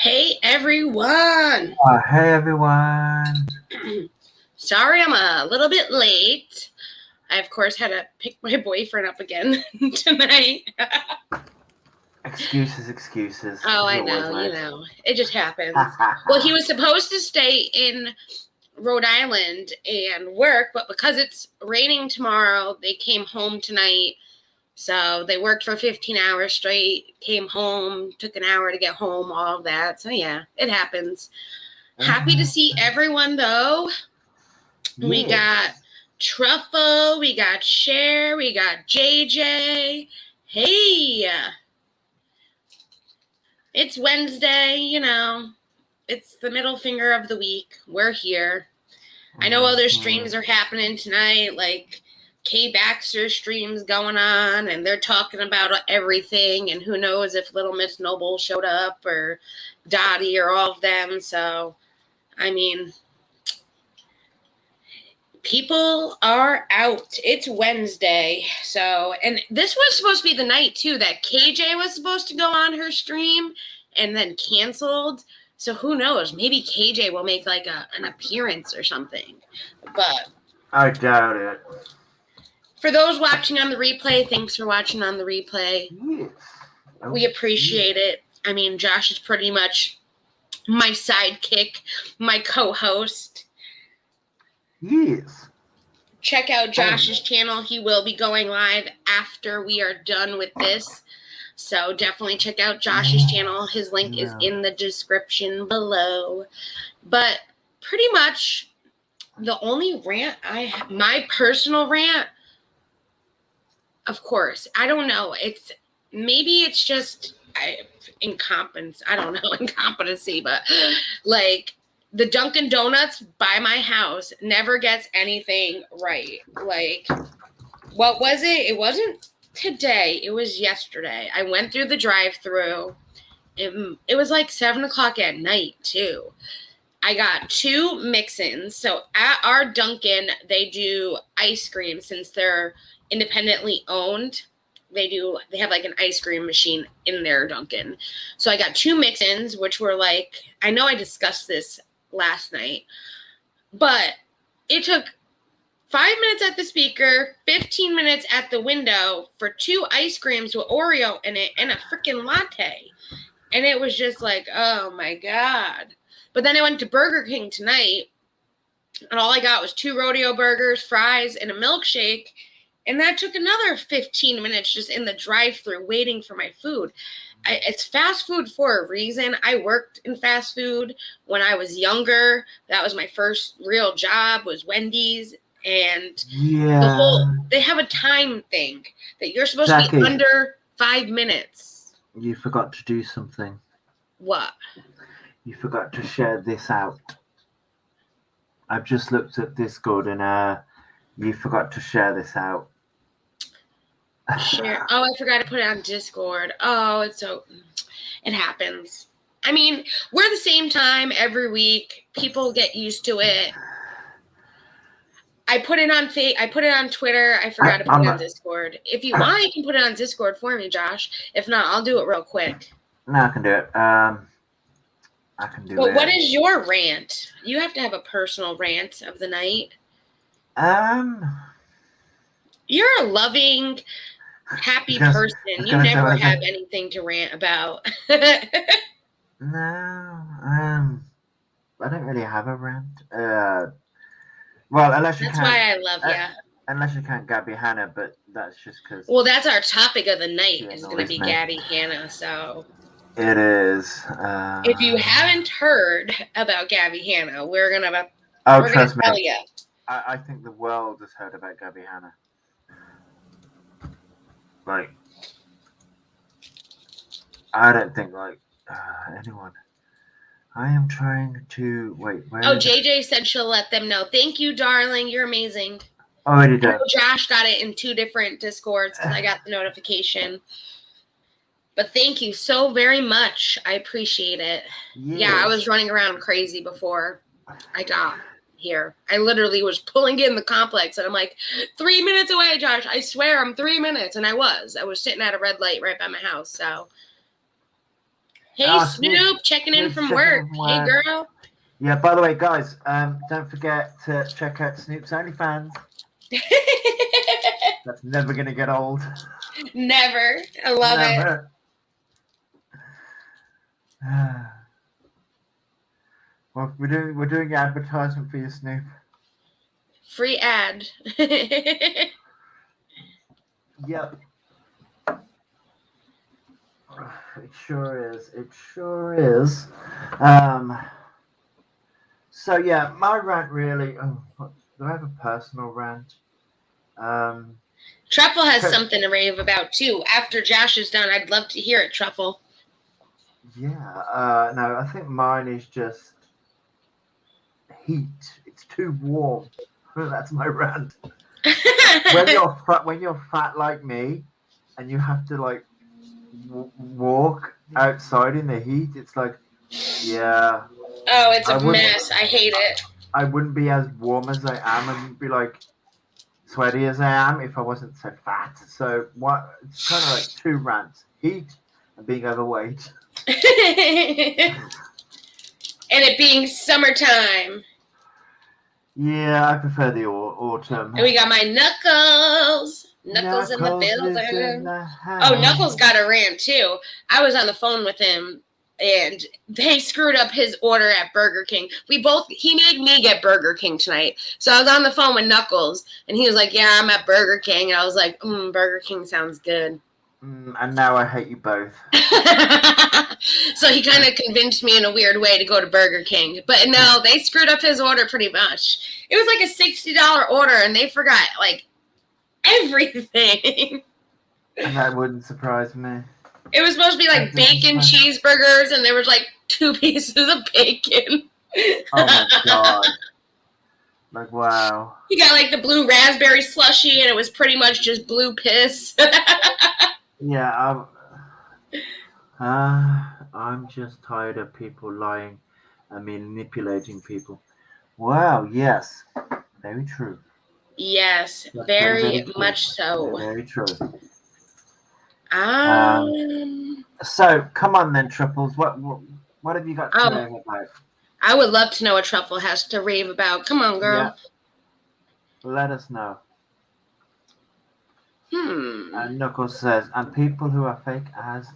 Hey everyone! Hey everyone. Sorry I'm a little bit late. I, of course, had to pick my boyfriend up again tonight. Excuses. Oh, I As always, know, mate. It just happens. Well, he was supposed to stay in Rhode Island and work, but because it's raining tomorrow, they came home tonight. So they worked for 15 hours straight, came home, took an hour to get home, all of that. So yeah, it happens. Happy to see everyone, though. Yes. We got Truffle, we got Cher, we got JJ. Hey, it's Wednesday, it's the middle finger of the week. We're here. I know other streams are happening tonight, like Kay Baxter's stream's going on, and they're talking about everything, and who knows if Little Miss Noble showed up, or Dottie, or all of them. So, I mean, people are out. It's Wednesday. So, and this was supposed to be the night, too, that KJ was supposed to go on her stream and then canceled. So who knows? Maybe KJ will make like an appearance or something. But I doubt it. For those watching on the replay, thanks for watching on the replay. Yes. We appreciate it. I mean, Josh is pretty much my sidekick, my co-host. Yes. Check out Josh's channel. He will be going live after we are done with this. So definitely check out Josh's channel. His link is in the description below. But pretty much the only rant my personal rant, of course, I don't know. Maybe it's just incompetence. I don't know, incompetency, but like the Dunkin' Donuts by my house never gets anything right. Like, what was it? It wasn't today. It was yesterday. I went through the drive-thru. It was like 7 o'clock at night, too. I got 2 mix-ins. So at our Dunkin', they do ice cream since they're independently owned. They have like an ice cream machine in their Dunkin'. So I got 2 mix-ins, which were like, I know I discussed this last night, but it took 5 minutes at the speaker, 15 minutes at the window for 2 ice creams with Oreo in it and a freaking latte. And it was just like, oh my God. But then I went to Burger King tonight, and all I got was 2 rodeo burgers, fries, and a milkshake. And that took another 15 minutes just in the drive-thru waiting for my food. It's fast food for a reason. I worked in fast food when I was younger. That was my first real job, was Wendy's. And they have a time thing that you're supposed to be under 5 minutes. You forgot to do something. What? You forgot to share this out. I've just looked at Discord and you forgot to share this out. Share. Oh, I forgot to put it on Discord. Oh, it happens. I mean, we're the same time every week. People get used to it. I put it on Twitter. I forgot to put it on Discord. If you want, you can put it on Discord for me, Josh. If not, I'll do it real quick. No, I can do it. I can do it. But what is your rant? You have to have a personal rant of the night. You're a loving, happy person. You never have anything to rant about. No, I don't really have a rant. Well, unless you That's why I love you. Unless you can't Gabby Hannah, but that's just because. Well, that's our topic of the night. Is going to be Gabby Hannah. So. It is. If you haven't heard about Gabby Hannah, we're gonna trust me. Tell you. I think the world has heard about Gabby Hannah. Like, I don't think anyone. I am trying to wait. JJ said she'll let them know. Thank you, darling. You're amazing. Already done. Josh got it in 2 different Discords because I got the notification. But thank you so very much. I appreciate it. Yes. Yeah, I was running around crazy before I got here. I literally was pulling in the complex, and I'm like, 3 minutes away, Josh. I swear I'm 3 minutes. And I was sitting at a red light right by my house. So Hey, Snoop, checking in from work. Hey, girl. Yeah, by the way, guys, don't forget to check out Snoop's OnlyFans. That's never going to get old. Never. I love it. Well, we're doing advertisement for you, Snoop. Free ad. Yep. It sure is. It sure is. So yeah, my rant really. Do I have a personal rant? Truffle has something to rave about too. After Josh is done, I'd love to hear it, Truffle. Yeah. No, I think mine is just heat. It's too warm. That's my rant. when you're fat like me, and you have to like walk outside in the heat, it's like, yeah. Oh, it's a mess. I hate it. I wouldn't be as warm as I am. I wouldn't be like sweaty as I am if I wasn't so fat. So what? It's kind of like two rants: heat and being overweight. And it being summertime. Yeah, I prefer the autumn. And we got my Knuckles. Knuckles in the building. Oh, Knuckles got a rant too. I was on the phone with him, and they screwed up his order at Burger King. He made me get Burger King tonight. So I was on the phone with Knuckles, and he was like, yeah, I'm at Burger King. And I was like, Burger King sounds good. And now I hate you both. So he kind of convinced me in a weird way to go to Burger King. But no, they screwed up his order pretty much. It was like a $60 order, and they forgot, like, everything. And that wouldn't surprise me. It was supposed to be like bacon cheeseburgers, and there was like 2 pieces of bacon. Oh my god. Like, wow. He got like the blue raspberry slushy, and it was pretty much just blue piss. Yeah, I'm just tired of people lying and manipulating people. Wow, yes. Very true. Yes, very much so. Very true. So come on then, Triples. What have you got to rave about? I would love to know what Truffle has to rave about. Come on, girl. Yeah. Let us know. And Knuckles says, and people who are fake as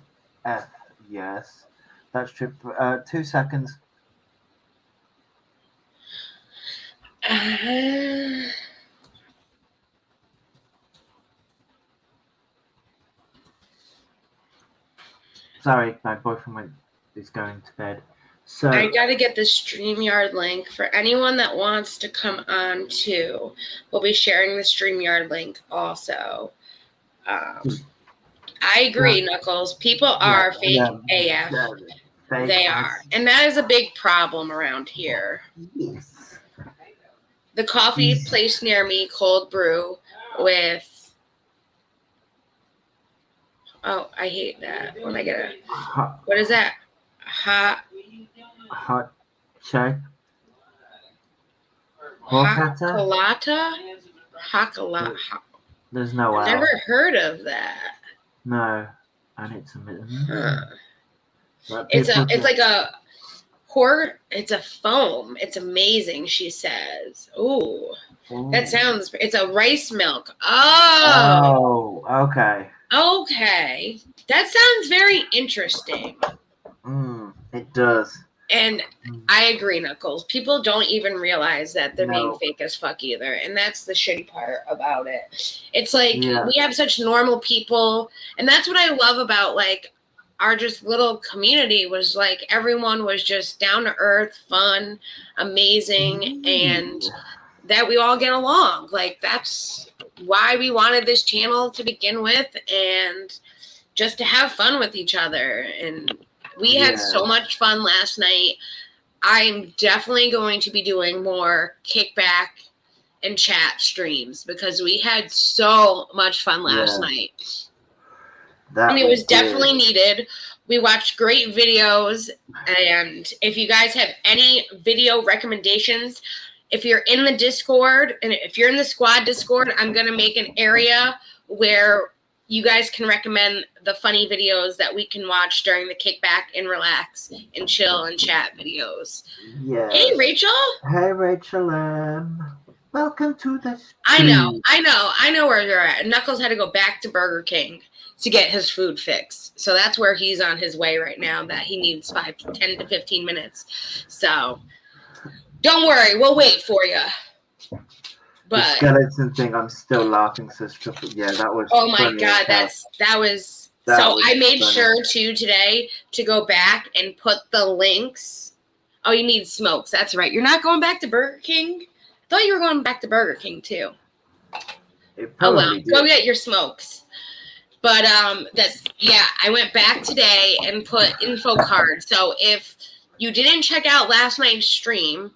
F. Yes, that's true. 2 seconds. Sorry, my boyfriend is going to bed. So I got to get the StreamYard link for anyone that wants to come on too. We'll be sharing the StreamYard link also. I agree, Knuckles. People are fake AF. They are. And that is a big problem around here. Yes. The coffee place near me, cold brew with... Oh, I hate that. When I get what is that? Hot chai? Hakalata? There's no I've never heard of that. No. And it's it's a foam. It's amazing, she says. Ooh. That sounds, it's a rice milk. Oh, okay. Okay. That sounds very interesting. It does. And I agree, Knuckles. People don't even realize that they're being fake as fuck either. And that's the shitty part about it. It's like we have such normal people. And that's what I love about like our just little community was like everyone was just down to earth, fun, amazing, and that we all get along. Like that's why we wanted this channel to begin with, and just to have fun with each other. And we had so much fun last night. I'm definitely going to be doing more kickback and chat streams because we had so much fun last night. And it was definitely needed. We watched great videos. And if you guys have any video recommendations, if you're in the Discord and if you're in the squad Discord, I'm going to make an area where you guys can recommend the funny videos that we can watch during the kickback and relax and chill and chat videos. Yes. Hey, Rachel. Hey, Rachel. Welcome to the stream. I know where you're at. Knuckles had to go back to Burger King to get his food fixed. So that's where he's on his way right now, that he needs 10 to 15 minutes. So don't worry, we'll wait for you. But the skeleton thing, I'm still laughing so stupid. Yeah, that was. Oh my God, that was I made funny. sure today to go back and put the links. Oh, you need smokes. That's right. You're not going back to Burger King? I thought you were going back to Burger King too. Oh well, go get your smokes. But I went back today and put info cards. So if you didn't check out last night's stream,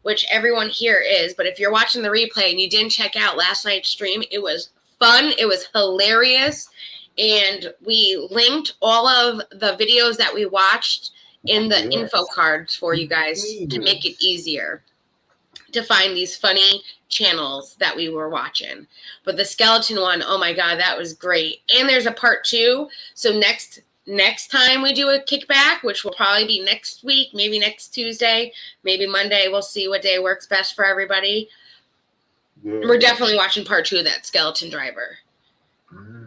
which everyone here is, but if you're watching the replay and you didn't check out last night's stream, it was fun. It was hilarious. And we linked all of the videos that we watched in the info cards for you guys to make it easier to find these funny channels that we were watching. But the skeleton one, oh my God, that was great. And there's a part 2. So next time we do a kickback, which will probably be next week, maybe next Tuesday, maybe Monday. We'll see what day works best for everybody. Yeah. We're definitely watching part 2 of that skeleton driver.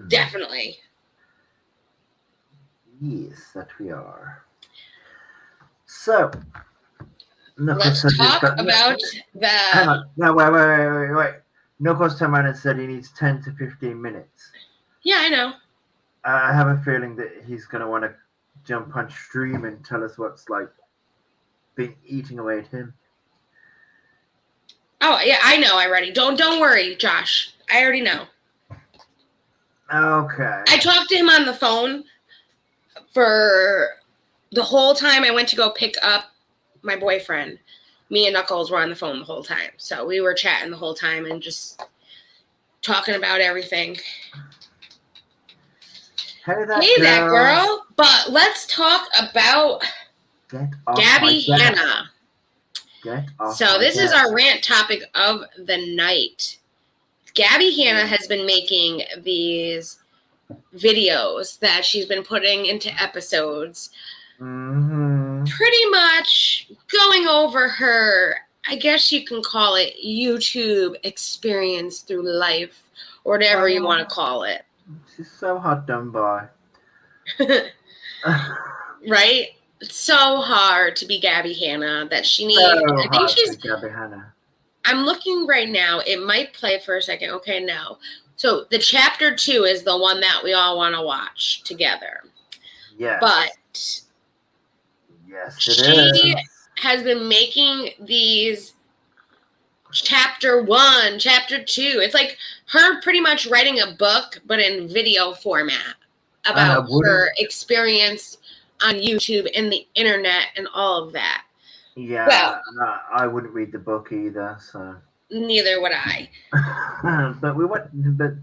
Definitely. Yes, that we are. So, let's talk about the... Hang on. No, wait. Knuckles turned around and said he needs 10 to 15 minutes. Yeah, I know. I have a feeling that he's going to want to jump on stream and tell us what's like been eating away at him. Oh, yeah, I know already. Don't worry, Josh. I already know. Okay. I talked to him on the phone for the whole time I went to go pick up my boyfriend. Me and Knuckles were on the phone the whole time. So we were chatting the whole time and just talking about everything. Hey, that girl. But let's talk about Gabby Hanna. So this is our rant topic of the night. Gabby Hanna has been making these videos that she's been putting into episodes. Pretty much going over her, I guess you can call it, YouTube experience through life, or whatever you want to call it. She's so hard done by. Right? It's so hard to be Gabby Hanna that she needs. I think she's Gabby Hanna. I'm looking right now. It might play for a second. Okay, no. So the chapter 2 is the one that we all want to watch together. Yes. But yes, she has been making these chapter 1, chapter 2. It's like her pretty much writing a book, but in video format about her experience on YouTube and the internet and all of that. Yeah, well, I wouldn't read the book either, so neither would I. but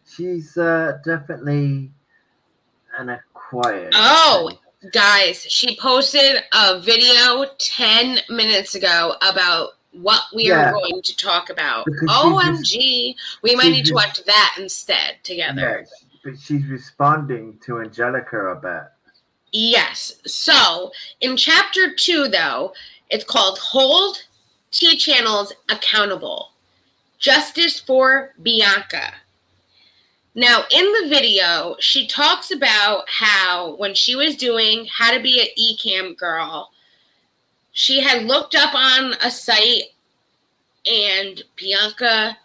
she's definitely an acquired. Oh, guys, she posted a video 10 minutes ago about what we are going to talk about. OMG, we might need to watch that instead together. Yes, but she's responding to Angelica, I bet. Yes. So in chapter 2, though, it's called Hold T Channels Accountable. Justice for Bianca. Now, in the video, she talks about how when she was doing How to Be an Ecamm Girl, she had looked up on a site and Bianca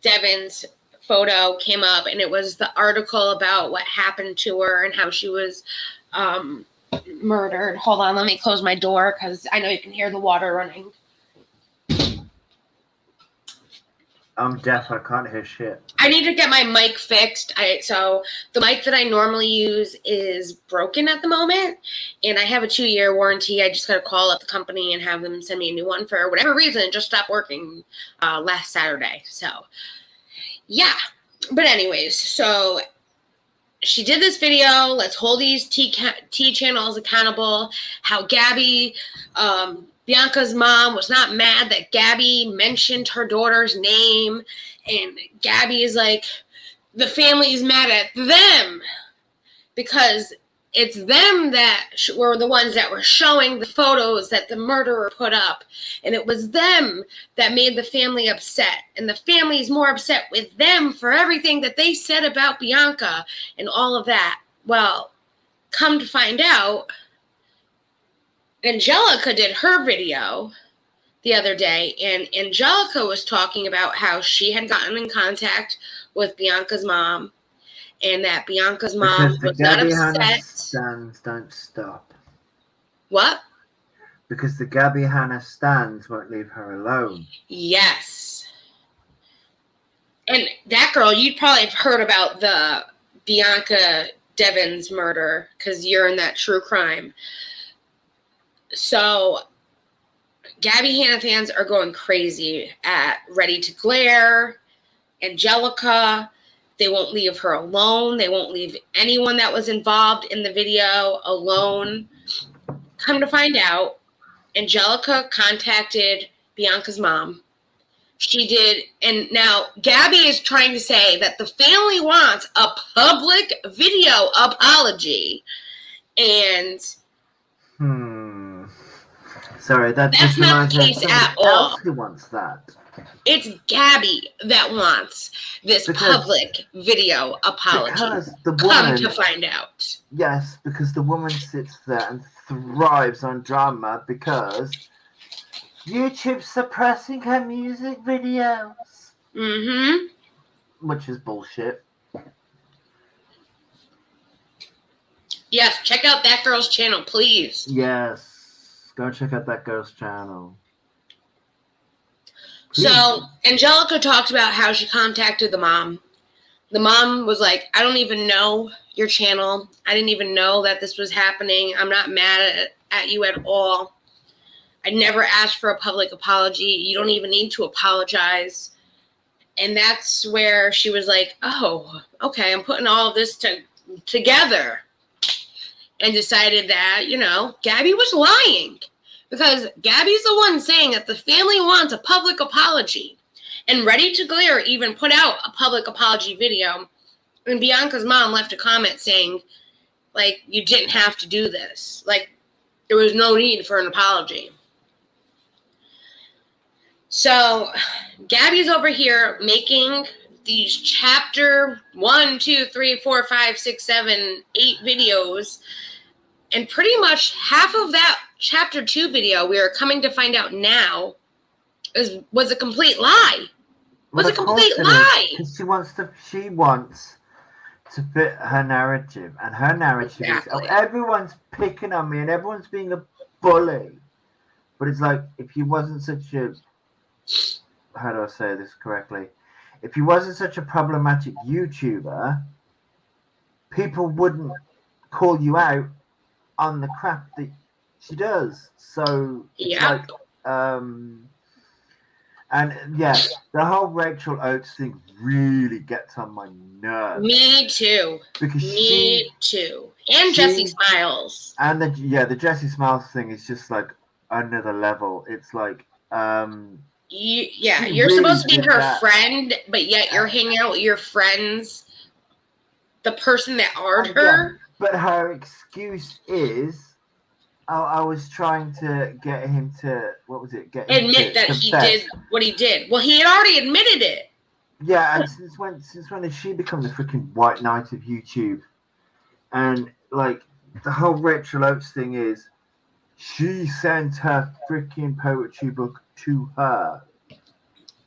Devin's photo came up, and it was the article about what happened to her and how she was murdered. Hold on, let me close my door because I know you can hear the water running. I'm deaf. I can't hear shit. I need to get my mic fixed. So the mic that I normally use is broken at the moment, and I have a 2-year warranty. I just got to call up the company and have them send me a new one. For whatever reason, it just stopped working last Saturday. So, yeah. But anyways, so she did this video. Let's hold these T channels accountable. How Gabby, Bianca's mom, was not mad that Gabby mentioned her daughter's name. And Gabby is like, the family's mad at them because it's them that were the ones that were showing the photos that the murderer put up. And it was them that made the family upset. And the family is more upset with them for everything that they said about Bianca and all of that. Well, come to find out, Angelica did her video the other day. And Angelica was talking about how she had gotten in contact with Bianca's mom. And that Bianca's mom was not upset. Stands don't stop. What? Because the Gabby Hanna stands won't leave her alone. Yes. And that girl, you'd probably have heard about the Bianca Devins murder because you're in that true crime. So Gabby Hanna fans are going crazy at Ready to Glare, Angelica. They won't leave her alone. They won't leave anyone that was involved in the video alone. Come to find out, Angelica contacted Bianca's mom. She did, and now Gabby is trying to say that the family wants a public video apology. And sorry, that's not the case at all. Who wants that? It's Gabby that wants this public video apology. Because the woman, come to find out. Yes, because the woman sits there and thrives on drama because YouTube's suppressing her music videos. Mm-hmm. Which is bullshit. Yes, check out that girl's channel, please. Yes, go check out that girl's channel. So, Angelica talked about how she contacted the mom. The mom was like, I don't even know your channel. I didn't even know that this was happening. I'm not mad at you at all. I never asked for a public apology. You don't even need to apologize. And that's where she was like, oh, okay, I'm putting all of this together. And decided that, Gabby was lying. Because Gabby's the one saying that the family wants a public apology. And Ready to Glare even put out a public apology video. And Bianca's mom left a comment saying, like, you didn't have to do this. Like, there was no need for an apology. So, Gabby's over here making these chapter 1, 2, 3, 4, 5, 6, 7, 8 videos. And pretty much half of that chapter 2 video, we are coming to find out now, was a complete lie. Was a complete lie. She wants to fit her narrative, and her narrative is everyone's picking on me and everyone's being a bully. But it's like, if you wasn't such a, how do I say this correctly? If you wasn't such a problematic YouTuber, people wouldn't call you out on the crap that she does. So it's like, and yeah, the whole Rachel Oates thing really gets on my nerves. Me too. Because too. And Jessie Smiles. And the Jessie Smiles thing is just like another level. It's like you're supposed to be her friend, but yet you're hanging out with your friends, the person that hurt her. Yeah. But her excuse is, I was trying to get him to, admit that he did what he did. Well, he had already admitted it. Yeah, and since when did she become the freaking white knight of YouTube? And like the whole Rachel Oates thing is, she sent her freaking poetry book to her,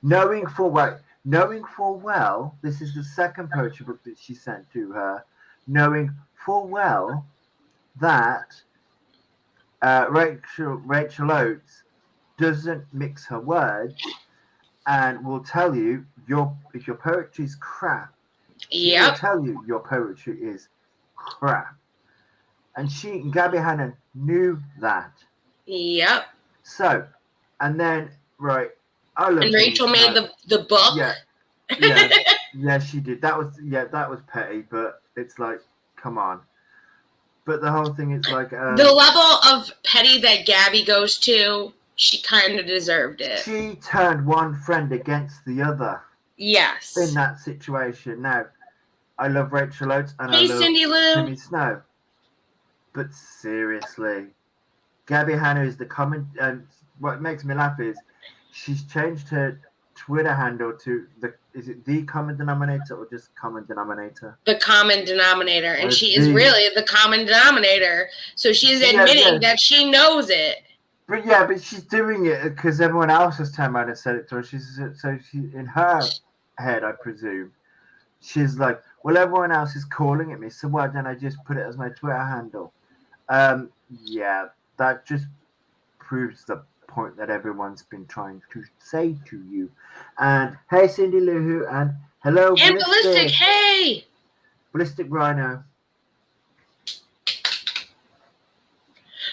knowing full well this is the second poetry book that she sent to her, knowing full well that Rachel Oates doesn't mix her words and will tell you if your poetry is crap. She will tell you your poetry is crap. And Gabby Hanna knew that. Yep. So, and then and Rachel made the book. Yeah, she did. That was petty, but it's like, come on. But the whole thing is like the level of petty that Gabby goes to, she kind of deserved it. She turned one friend against the other. Yes. In that situation. Now, I love Rachel Oates and I Hey, love Cindy Lou. Timmy Snow. But seriously, Gabby Hanna is the common. And what makes me laugh is she's changed her Twitter handle to is it the common denominator or just common denominator? The common denominator, and she is the- really the commman denominator. So she's admitting that she knows it. But she's doing it because everyone else has turned around and said it to her. She in her head, I presume, she's like, well, everyone else is calling it me, so why don't I just put it as my Twitter handle? Yeah, that just proves the point that everyone's been trying to say to you. And hey, Cindy Lou, and hello, and Ballistic. Hey, Ballistic Rhino.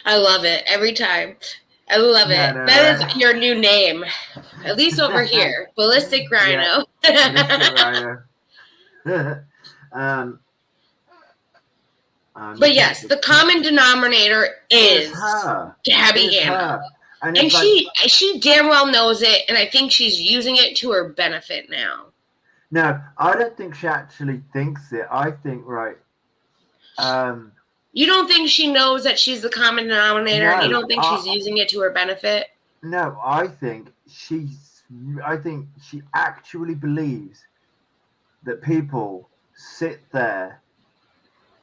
I love it every time. I love it. No, that is your new name, at least over here, Ballistic Rhino. Ballistic Rhino. But yes, the common denominator is Gabby Hanna. And she damn well knows it, and I think she's using it to her benefit now. No, I don't think she actually thinks it. I think, you don't think she knows that she's the common denominator, and you don't think she's using it to her benefit? No, I think she actually believes that people sit there,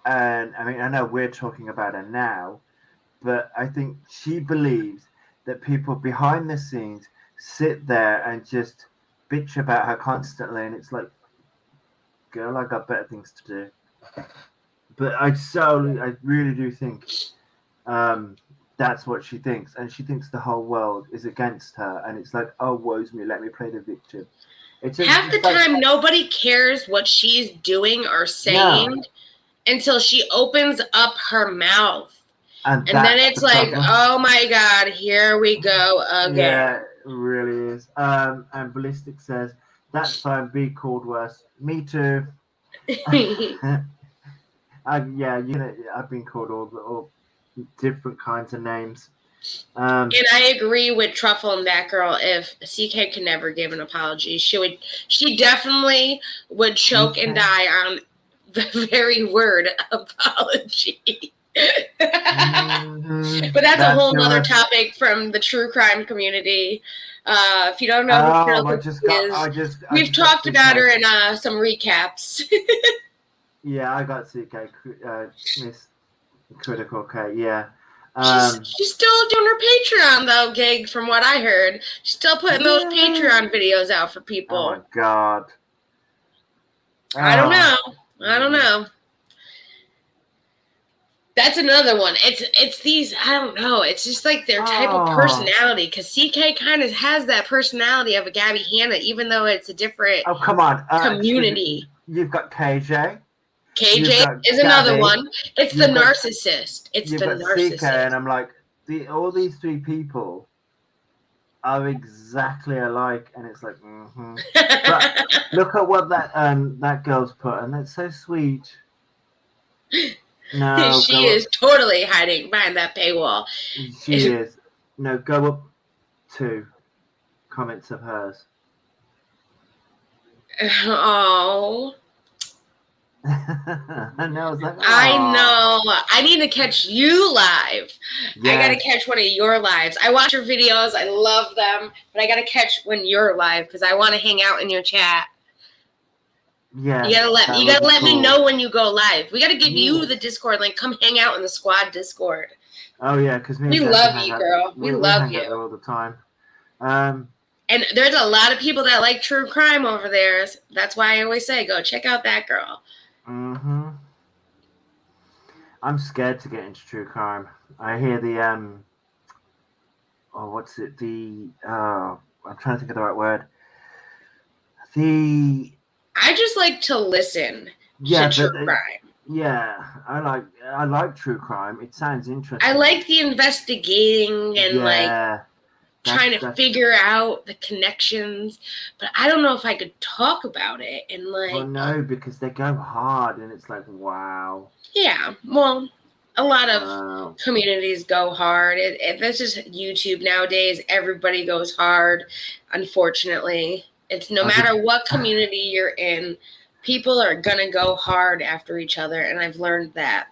and I mean, I know we're talking about her now, but I think she believes that people behind the scenes sit there and just bitch about her constantly, and it's like, girl, I got better things to do. But I really do think that's what she thinks, and she thinks the whole world is against her, and it's like, oh, woe's me, let me play the victim. Half the time, nobody cares what she's doing or saying until she opens up her mouth. And then it's like, oh my God, here we go again. Yeah, it really is. And Ballistic says, that's fine, be called worse. Me too. I've been called all different kinds of names. And I agree with Truffle and that girl. If CK could never give an apology, she definitely would choke and die on the very word apology. But that's a whole other topic from the true crime community. If you don't know who Shirley is, we've talked about her in some recaps. Yeah, I got CK Miss Critical K. Yeah, she's still doing her Patreon though, gig. From what I heard, she's still putting those Patreon videos out for people. Oh my God! I don't know. That's another one. It's these, I don't know. It's just like their type of personality, because CK kind of has that personality of a Gabby Hanna, even though it's a different community. You've got KJ. KJ is another one. It's the narcissist. It's the narcissist. CK, and I'm like, all these three people are exactly alike, and it's like, But look at what that girl's put, and that's so sweet. No, she is totally hiding behind that paywall. She is. No, go up 2 comments of hers. Oh. I know. I need to catch you live. Yeah. I gotta catch one of your lives. I watch your videos. I love them, but I gotta catch when you're live because I want to hang out in your chat. Yeah, you gotta let me know when you go live. We gotta give you the Discord link. Come hang out in the squad Discord. Oh yeah, because we love you, girl. We love you all the time. And there's a lot of people that like true crime over there. That's why I always say, go check out that girl. I'm scared to get into true crime. I hear the what's it? I'm trying to think of the right word. I just like to listen to true crime. Yeah, I like true crime. It sounds interesting. I like the investigating and trying to figure out the connections, but I don't know if I could talk about it and Well, no, because they go hard, and it's like, wow. Yeah, well, a lot of communities go hard. That's just YouTube nowadays. Everybody goes hard, unfortunately. It's no matter what community you're in, people are gonna go hard after each other, and I've learned that.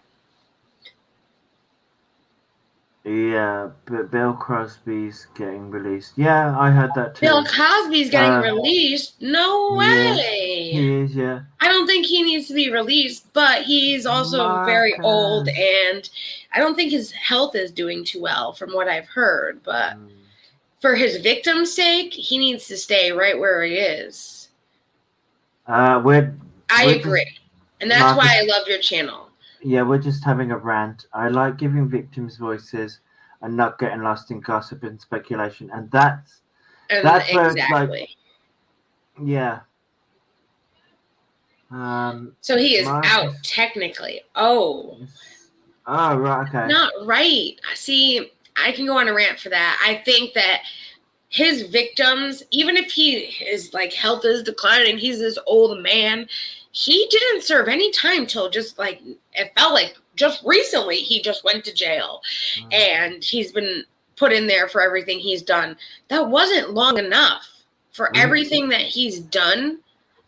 Yeah, but Bill Crosby's getting released. Yeah, I heard that too. Bill Cosby's getting released? No way. He is, yeah. I don't think he needs to be released, but he's also very old, and I don't think his health is doing too well from what I've heard. But for his victim's sake, he needs to stay right where he is. I agree. And that's why I love your channel. Yeah, we're just having a rant. I like giving victims voices and not getting lost in gossip and speculation. And that's exactly. where it's like, yeah. So he is out technically. Oh, right, okay. Not right. See, I can go on a rant for that. I think that his victims, even if his health is declining, he's this old man, he didn't serve any time till just it felt like just recently he just went to jail, and he's been put in there for everything he's done. That wasn't long enough for everything that he's done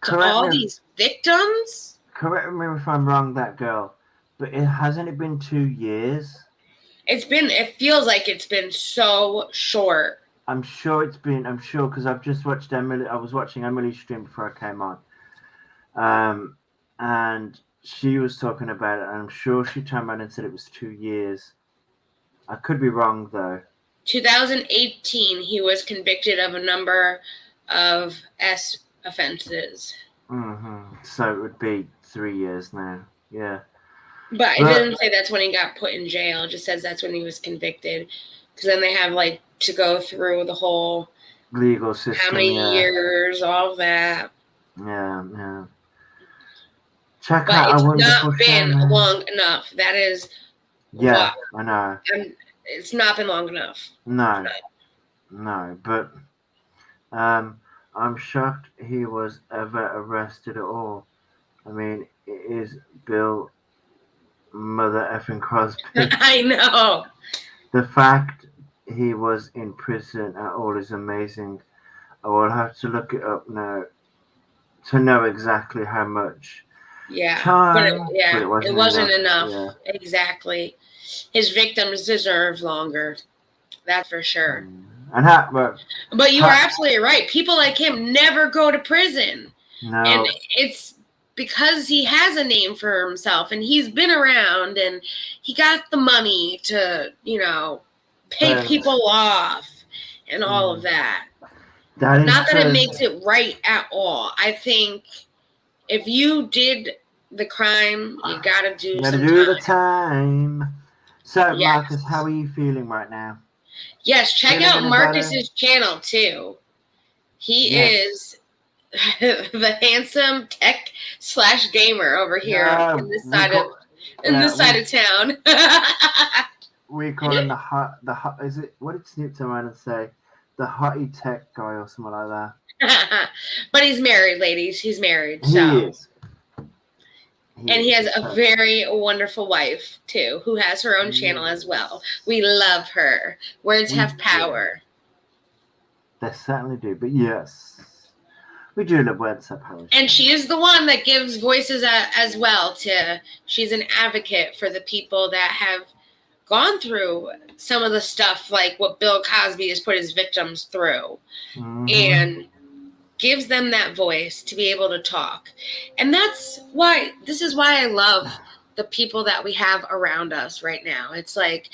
to all these victims. Correct me if I'm wrong, that girl, but hasn't it been 2 years? It feels like it's been so short. I'm sure because I've just watched Emily. I was watching Emily's stream before I came on. And she was talking about it, and I'm sure she turned around and said it was 2 years. I could be wrong, though. 2018, he was convicted of a number of offenses. So it would be 3 years now. Yeah. But it doesn't say that's when he got put in jail. It just says that's when he was convicted. Because then they have, to go through the whole legal system. How many years, all of that. Yeah. Check but out it's our not been long enough. That is. Yeah, I know. It's not been long enough. No, but I'm shocked he was ever arrested at all. I mean, it is Bill Mother effing Crosby. I know. The fact he was in prison at all is amazing. I will have to look it up now to know exactly how much. Yeah, time, but it wasn't enough. Yeah. Exactly. His victims deserve longer. That's for sure. But you are absolutely right. People like him never go to prison. No. And it's because he has a name for himself, and he's been around, and he got the money to, pay people off and all of that. Not that it makes it right at all. I think if you did the crime, you gotta do the time. So, yes. Marcus, how are you feeling right now? Yes, check out Marcus's channel too. He is the handsome tech/gamer over here in this side of town. We call him the hot. Is it? What did Snoop turn around and say? The hottie tech guy or something like that. But he's married, ladies. He's married. So. He is. And he has a very wonderful wife, too, who has her own channel as well. We love her. Words have power. They certainly do. But yes, we do love words have power. And she is the one that gives voices as well. She's an advocate for the people that have gone through some of the stuff like what Bill Cosby has put his victims through. And gives them that voice to be able to talk. And this is why I love the people that we have around us right now. It's like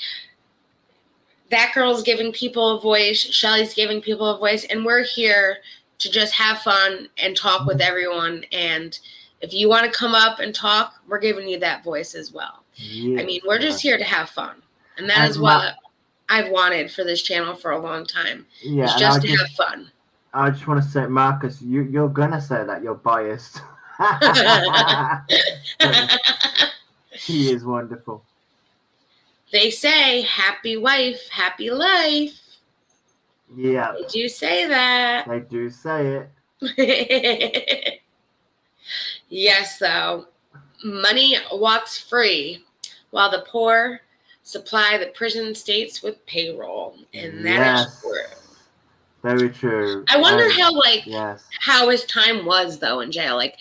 that girl's giving people a voice, Shelly's giving people a voice, and we're here to just have fun and talk with everyone. And if you want to come up and talk, we're giving you that voice as well. I mean, we're just here to have fun. And that is what I've wanted for this channel for a long time. Yeah, it's just to have fun. I just want to say, Marcus, you're going to say that. You're biased. He is wonderful. They say, happy wife, happy life. Yeah. They do say that. They do say it. Yes, though. Money walks free, while the poor supply the prison states with payroll. And that is true. Very true. I wonder how yes. how his time was though in jail. Like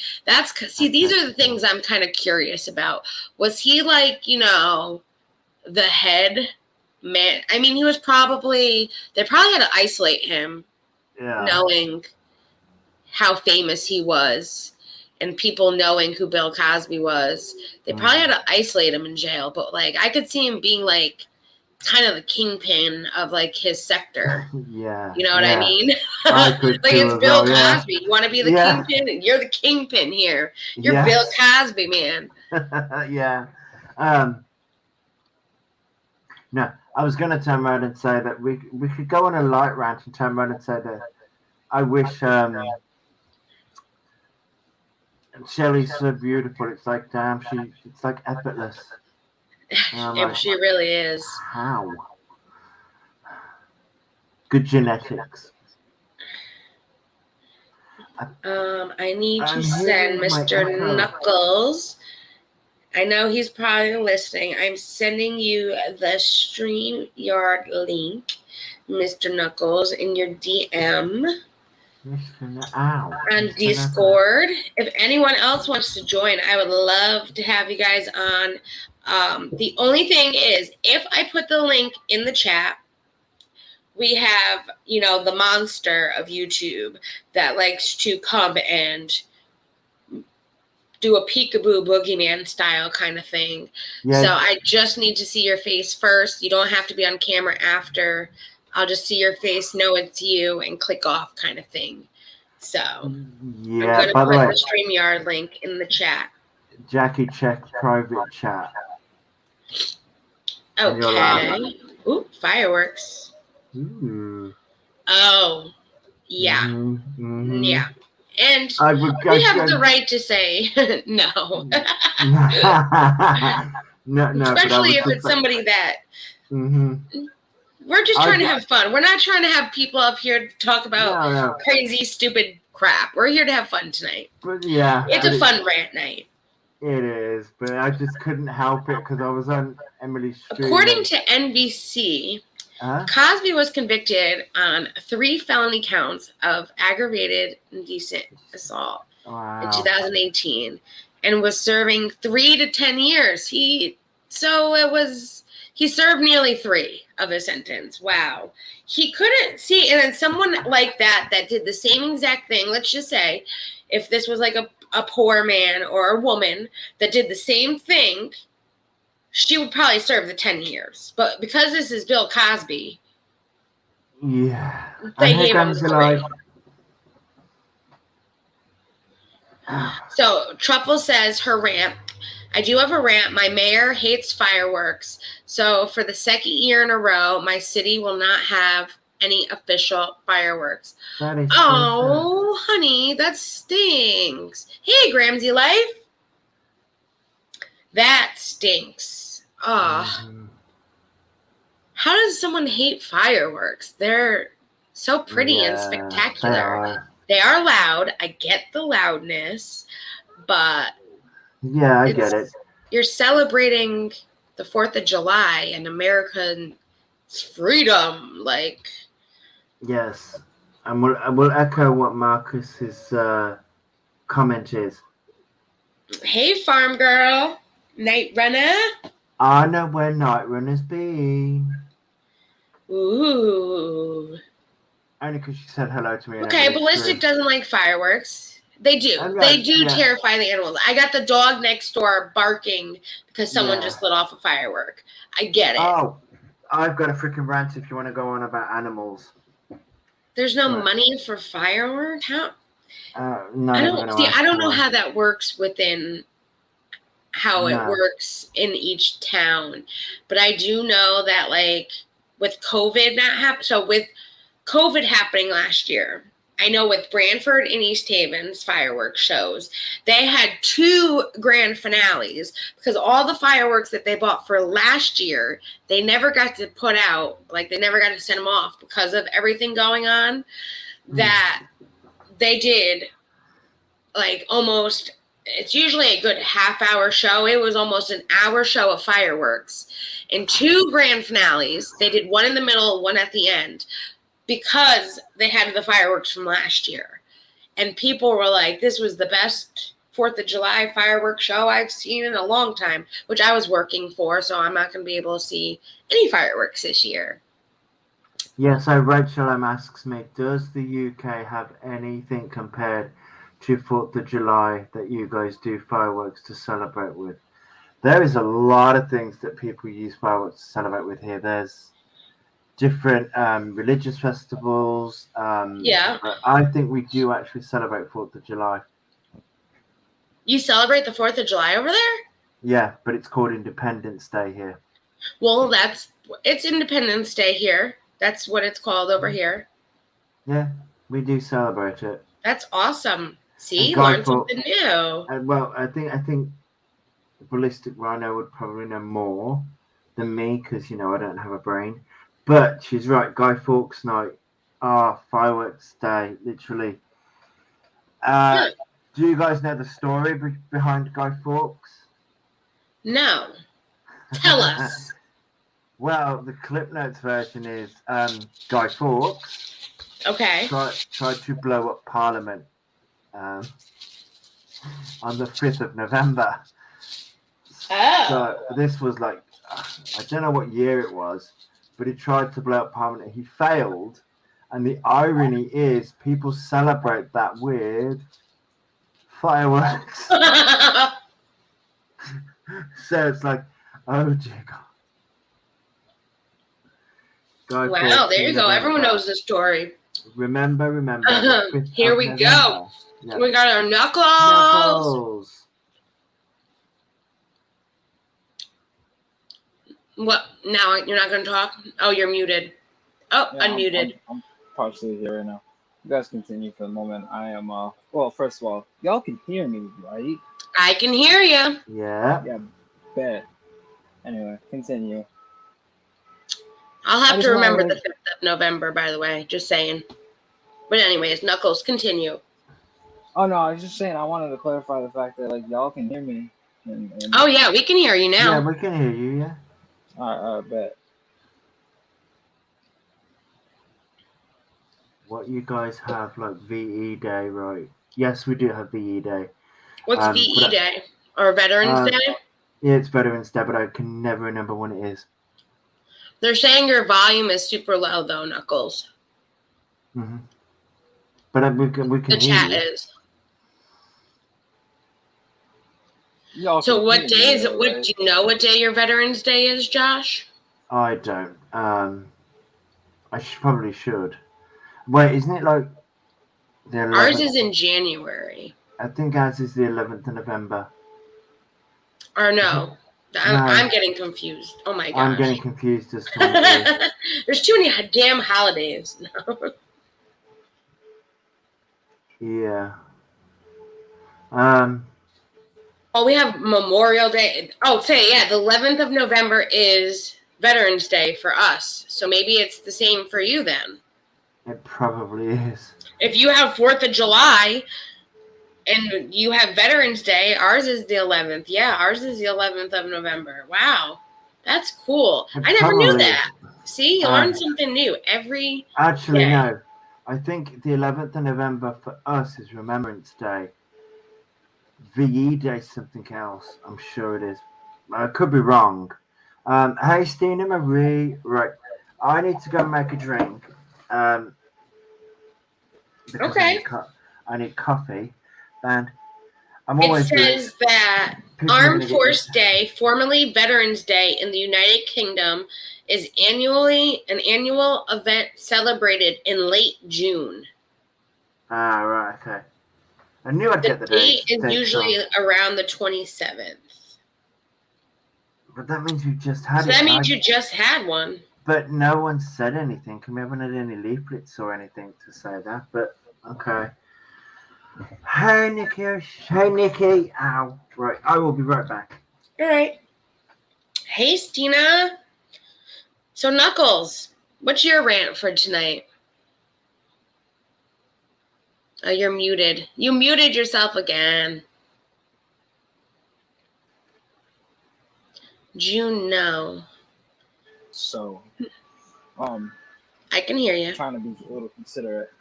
these are the things I'm kind of curious about. Was he like, the head man? I mean, they probably had to isolate him, knowing how famous he was and people knowing who Bill Cosby was. They probably had to isolate him in jail, but like I could see him being like kind of the kingpin of like his sector. Yeah. You know what I mean? I could like it's Bill Cosby. You want to be the kingpin? And you're the kingpin here. You're Bill Cosby, man. yeah. No, I was going to turn around and say that we could go on a light rant and turn around and say that I wish Shelley's so beautiful. It's like, damn, it's like effortless. She really is. How? Good genetics. I need to send Mr. Knuckles. I know he's probably listening. I'm sending you the StreamYard link, Mr. Knuckles, in your DM on Discord. If anyone else wants to join, I would love to have you guys on. The only thing is, if I put the link in the chat, we have, the monster of YouTube that likes to come and do a peekaboo boogeyman style kind of thing. Yes. So I just need to see your face first. You don't have to be on camera after. I'll just see your face, know it's you, and click off kind of thing. So I'm going to put the StreamYard link in the chat. Jacci, check private chat. Okay. Ooh, fireworks. Ooh. Oh, yeah. Mm-hmm. Yeah. And we have the right to say no. no. Especially if it's somebody that we're just trying to have fun. We're not trying to have people up here to talk about crazy, stupid crap. We're here to have fun tonight. But yeah. It's a fun rant night. It is, but I just couldn't help it because I was on Emily's stream. According to NBC, Cosby was convicted on 3 felony counts of aggravated indecent assault in 2018 and was serving 3 to 10 years. He served nearly 3 of his sentence. Wow. He couldn't see, and then someone like that did the same exact thing. Let's just say if this was like a poor man or a woman that did the same thing, she would probably serve the 10 years. But because this is Bill Cosby, they gave him 3. So Truffle says her rant. I do have a rant. My mayor hates fireworks. So for the 2nd year in a row, my city will not have any official fireworks. Oh, honey, that stinks. Hey, Gramsy Life. That stinks. Oh. How does someone hate fireworks? They're so pretty and spectacular. They are loud. I get the loudness, but yeah, I get it. You're celebrating the 4th of July and American freedom, like. Yes, and we'll echo what Marcus's comment is. Hey, farm girl, night runner. I know where night runners be. Ooh. Only because she said hello to me. Okay, Ballistic doesn't like fireworks. They do. They do terrify the animals. I got the dog next door barking because someone just lit off a firework. I get it. Oh, I've got a freaking rant if you want to go on about animals. There's no money for fireworks? How? No, I don't know how that works within how it works in each town. But I do know that, like, with COVID with COVID happening last year, I know with Branford and East Haven's fireworks shows, they had 2 grand finales because all the fireworks that they bought for last year, they never got to put out, like they never got to send them off because of everything going on, that they did like almost, it's usually a good half-hour show. It was almost an hour show of fireworks and 2 grand finales. They did one in the middle, one at the end. because they had the fireworks from last year. And people were like, this was the best 4th of July fireworks show I've seen in a long time, which I was working for, so I'm not going to be able to see any fireworks this year. Yeah, so Rachel M asks me, does the UK have anything compared to 4th of July that you guys do fireworks to celebrate with? There is a lot of things that people use fireworks to celebrate with here. There's different religious festivals. Yeah. I think we do actually celebrate 4th of July. You celebrate the 4th of July over there? Yeah, but it's called Independence Day here. Well, it's Independence Day here. That's what it's called over here. Yeah, we do celebrate it. That's awesome. See, learn something new. Well, I think Ballistic Rhino would probably know more than me because, I don't have a brain. But she's right. Guy Fawkes night. Fireworks day, literally. Do you guys know the story behind Guy Fawkes? No. Tell us. Well, the Clip Notes version is Guy Fawkes. Okay. Tried to blow up Parliament on the 5th of November. Oh. So this was like, I don't know what year it was, but he tried to blow up Parliament. He failed. And the irony is people celebrate that with fireworks. So it's like, oh dear God. Wow, there you go. Everyone knows the story. Remember. Here we go. Yeah. We got our knuckles. What? Now you're not going to talk? Oh, you're muted. Oh, yeah, unmuted. I'm partially here right now. You guys continue for the moment. I am, well, first of all, y'all can hear me, right? I can hear you. Yeah. Yeah, bet. Anyway, continue. I'll have to remember the 5th of November, by the way, just saying. But anyways, Knuckles, continue. Oh, no, I was just saying I wanted to clarify the fact that, like, y'all can hear me. And oh, yeah, we can hear you now. Yeah, we can hear you, yeah. All right, bet. What you guys have, like, VE Day, right? Yes, we do have VE Day. What's VE Day? Or Veterans Day? Yeah, it's Veterans Day, but I can never remember when it is. They're saying your volume is super low, though, Knuckles. Mm-hmm. But we can the hear chat you. is. So what day is it? What, do you know what day your Veterans Day is, Josh? I don't. I probably should. Wait, isn't it like the 11th? Ours is in January. I think ours is the 11th of November. Or no. I'm getting confused. Oh my gosh. I'm getting confused as to There's too many damn holidays. Yeah. Oh, we have Memorial Day. Oh, the 11th of November is Veterans Day for us. So maybe it's the same for you then. It probably is. If you have 4th of July and you have Veterans Day, ours is the 11th. Yeah, ours is the 11th of November. Wow. That's cool. I never knew that. See, you learn something new every Actually, day. No. I think the 11th of November for us is Remembrance Day. VE Day is something else. I'm sure it is. I could be wrong. Hey, Stina Marie. Right. I need to go and make a drink. Okay. I need coffee. And it says that Armed Force Day, formerly Veterans Day in the United Kingdom, is an annual event celebrated in late June. Ah, right, okay. I knew I'd get the date. The date is usually around the 27th. But that means you just had it. So that means you just had one. But no one said anything. We haven't had any leaflets or anything to say that. But okay. Hey, Nikki. Hey, Nikki. Ow. Right. I will be right back. All right. Hey, Stina. So, Knuckles, what's your rant for tonight? Oh, you're muted. You muted yourself again. June, no. So, I can hear you. Trying to be a little considerate.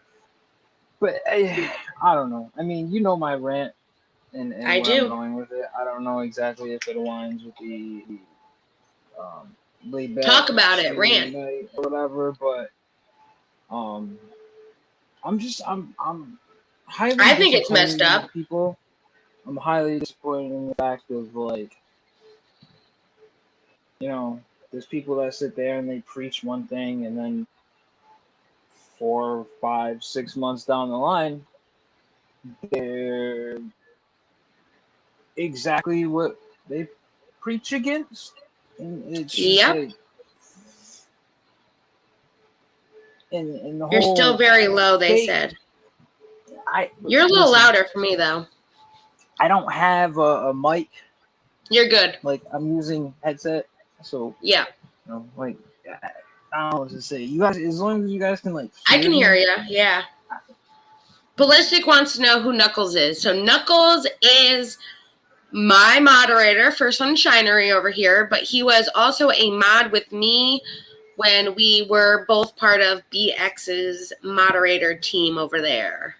But I don't know. I mean, you know my rant and I where I'm do. going with it. I don't know exactly if it aligns with the laid back Talk about it, Sunday rant. night or whatever, but I'm highly I think it's disappointed messed in up. people. I'm highly disappointed in the fact of, like, you know, there's people that sit there and they preach one thing, and then 4, 5, 6 months down the line, they're exactly what they preach against. And it's just Yep. like, and the You're whole still very low, they said. You're a little louder for me, though. I don't have a mic. You're good. Like, I'm using headset, so yeah. You know, like, I don't know what to say. You guys, as long as you guys can, like, I can hear me. you. Yeah. Ballistic wants to know who Knuckles is. So Knuckles is my moderator for Sunshinery over here, but he was also a mod with me when we were both part of BX's moderator team over there.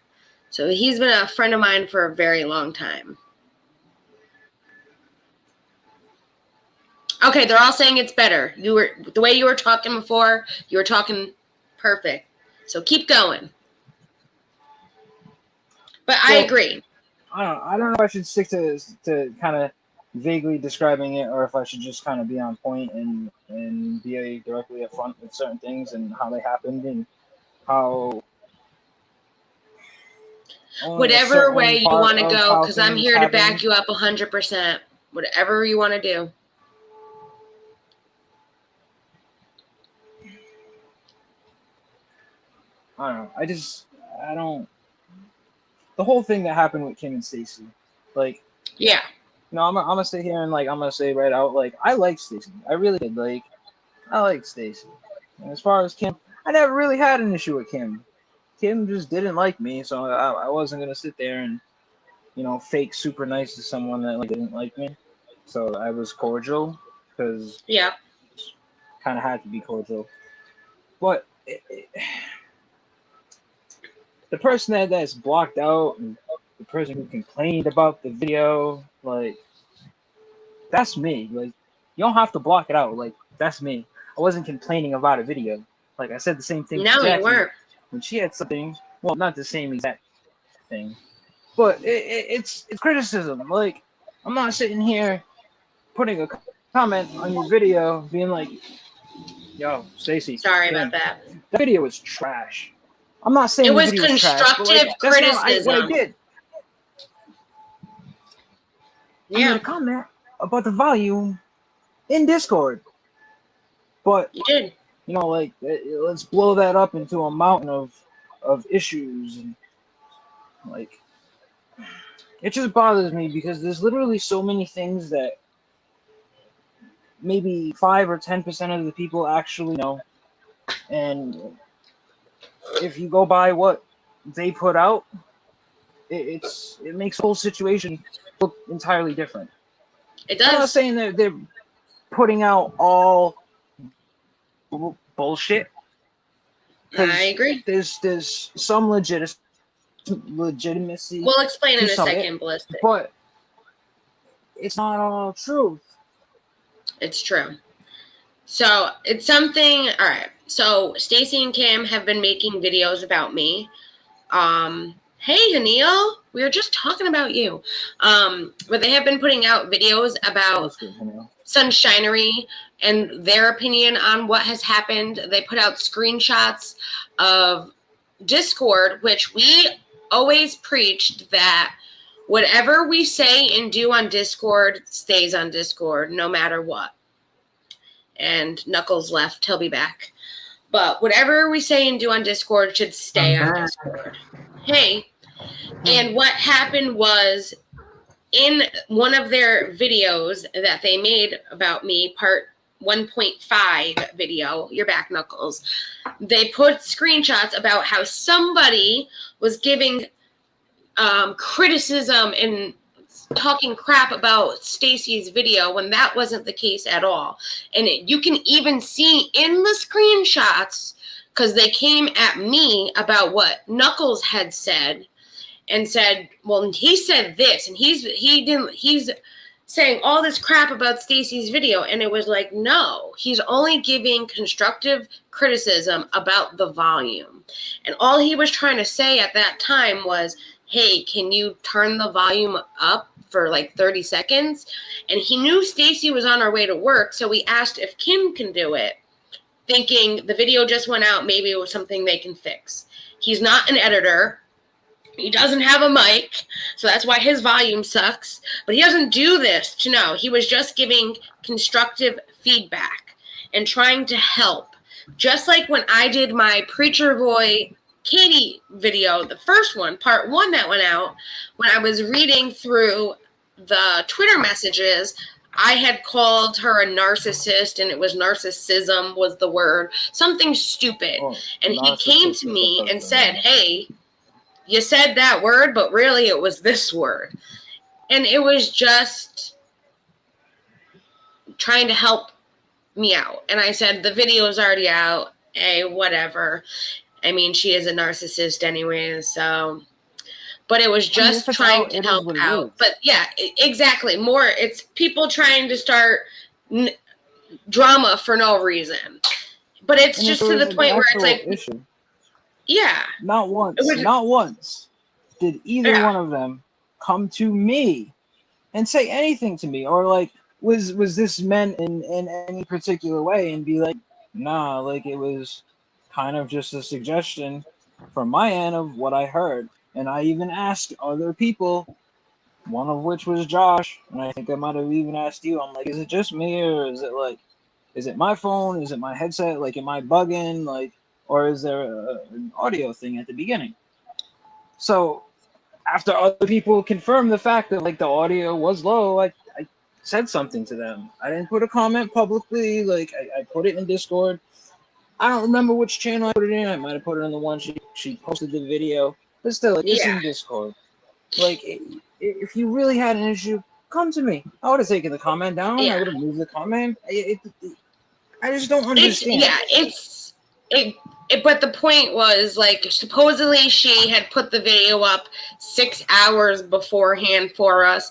So he's been a friend of mine for a very long time. Okay, they're all saying it's better. The way you were talking before, you were talking perfect. So keep going. But I agree. I don't know if I should stick to kind of vaguely describing it, or if I should just kind of be on point and be directly upfront with certain things and how they happened and how. Whatever way you want to go, because I'm here to back you up 100%. Whatever you want to do. I don't know. I don't. The whole thing that happened with Kim and Stacy, like. Yeah. No, I'm gonna sit here and, like, I'm gonna say right out, like, I like Stacy. I really did. Like, I like Stacy. And as far as Kim, I never really had an issue with Kim. Kim just didn't like me, so I wasn't gonna sit there and, you know, fake super nice to someone that, like, didn't like me. So I was cordial because kind of had to be cordial. But the person that's blocked out and the person who complained about the video, like, that's me. Like, you don't have to block it out. Like, that's me. I wasn't complaining about a video. Like, I said the same thing to Jacci. You weren't. When she had something, well, not the same exact thing, but it's criticism. Like, I'm not sitting here putting a comment on your video being like, yo, Stacy. Sorry about that. That video was trash. I'm not saying it was the video constructive was trash, but, like, that's criticism. what I did. Yeah. I made a comment about the volume in Discord. But you did. You know, like, let's blow that up into a mountain of issues, and, like, it just bothers me because there's literally so many things that maybe 5 or 10% of the people actually know, and if you go by what they put out, it makes the whole situation look entirely different. It does. I'm not saying that they're putting out all bullshit. I agree. There's some legitimacy. We'll explain in a second, Ballistic. But it's not all truth. It's true. So it's something. All right. So Stacy and Kim have been making videos about me. Hey, Hanil, we were just talking about you. But they have been putting out videos about Sunshinery and their opinion on what has happened. They put out screenshots of Discord, which we always preached that whatever we say and do on Discord stays on Discord no matter what. And Knuckles left. He'll be back. But whatever we say and do on Discord should stay on Discord. Hey. And what happened was in one of their videos that they made about me, part 1.5 video, you're back, Knuckles, they put screenshots about how somebody was giving criticism and talking crap about Stacy's video when that wasn't the case at all. And you can even see in the screenshots because they came at me about what Knuckles had said and said, well, he said this and he's saying all this crap about Stacy's video. And it was like, no, he's only giving constructive criticism about the volume. And all he was trying to say at that time was, hey, can you turn the volume up for like 30 seconds? And he knew Stacy was on her way to work, so we asked if Kim can do it, thinking the video just went out, maybe it was something they can fix. He's not an editor. He doesn't have a mic, so that's why his volume sucks. But he doesn't do this to know. He was just giving constructive feedback and trying to help. Just like when I did my Preacher Boy Katie video, the first one, part 1 that went out, when I was reading through the Twitter messages, I had called her a narcissist, and it was narcissism was the word, something stupid. And he came to me and said, hey, you said that word, but really it was this word. And it was just trying to help me out. And I said, the video is already out. Hey, whatever. I mean, she is a narcissist anyway, so. But it was just trying to help out. But yeah, exactly. More, it's people trying to start drama for no reason. But it's just to the point where it's like, issue. Yeah. Not once did either one of them come to me and say anything to me, or like was this meant in any particular way, and be like, nah, like it was kind of just a suggestion from my end of what I heard. And I even asked other people, one of which was Josh, and I think I might have even asked you, I'm like, is it just me, or is it my phone, is it my headset, like am I bugging, like, or is there an audio thing at the beginning? So after other people confirmed the fact that like the audio was low, I said something to them. I didn't put a comment publicly, like I put it in Discord. I don't remember which channel I put it in. I might have put it on the one she posted the video, but still, like, it's in Discord. Like, if you really had an issue, come to me. I would have taken the comment down. I would have moved the comment. I just don't understand. But the point was, like, supposedly she had put the video up 6 hours beforehand for us.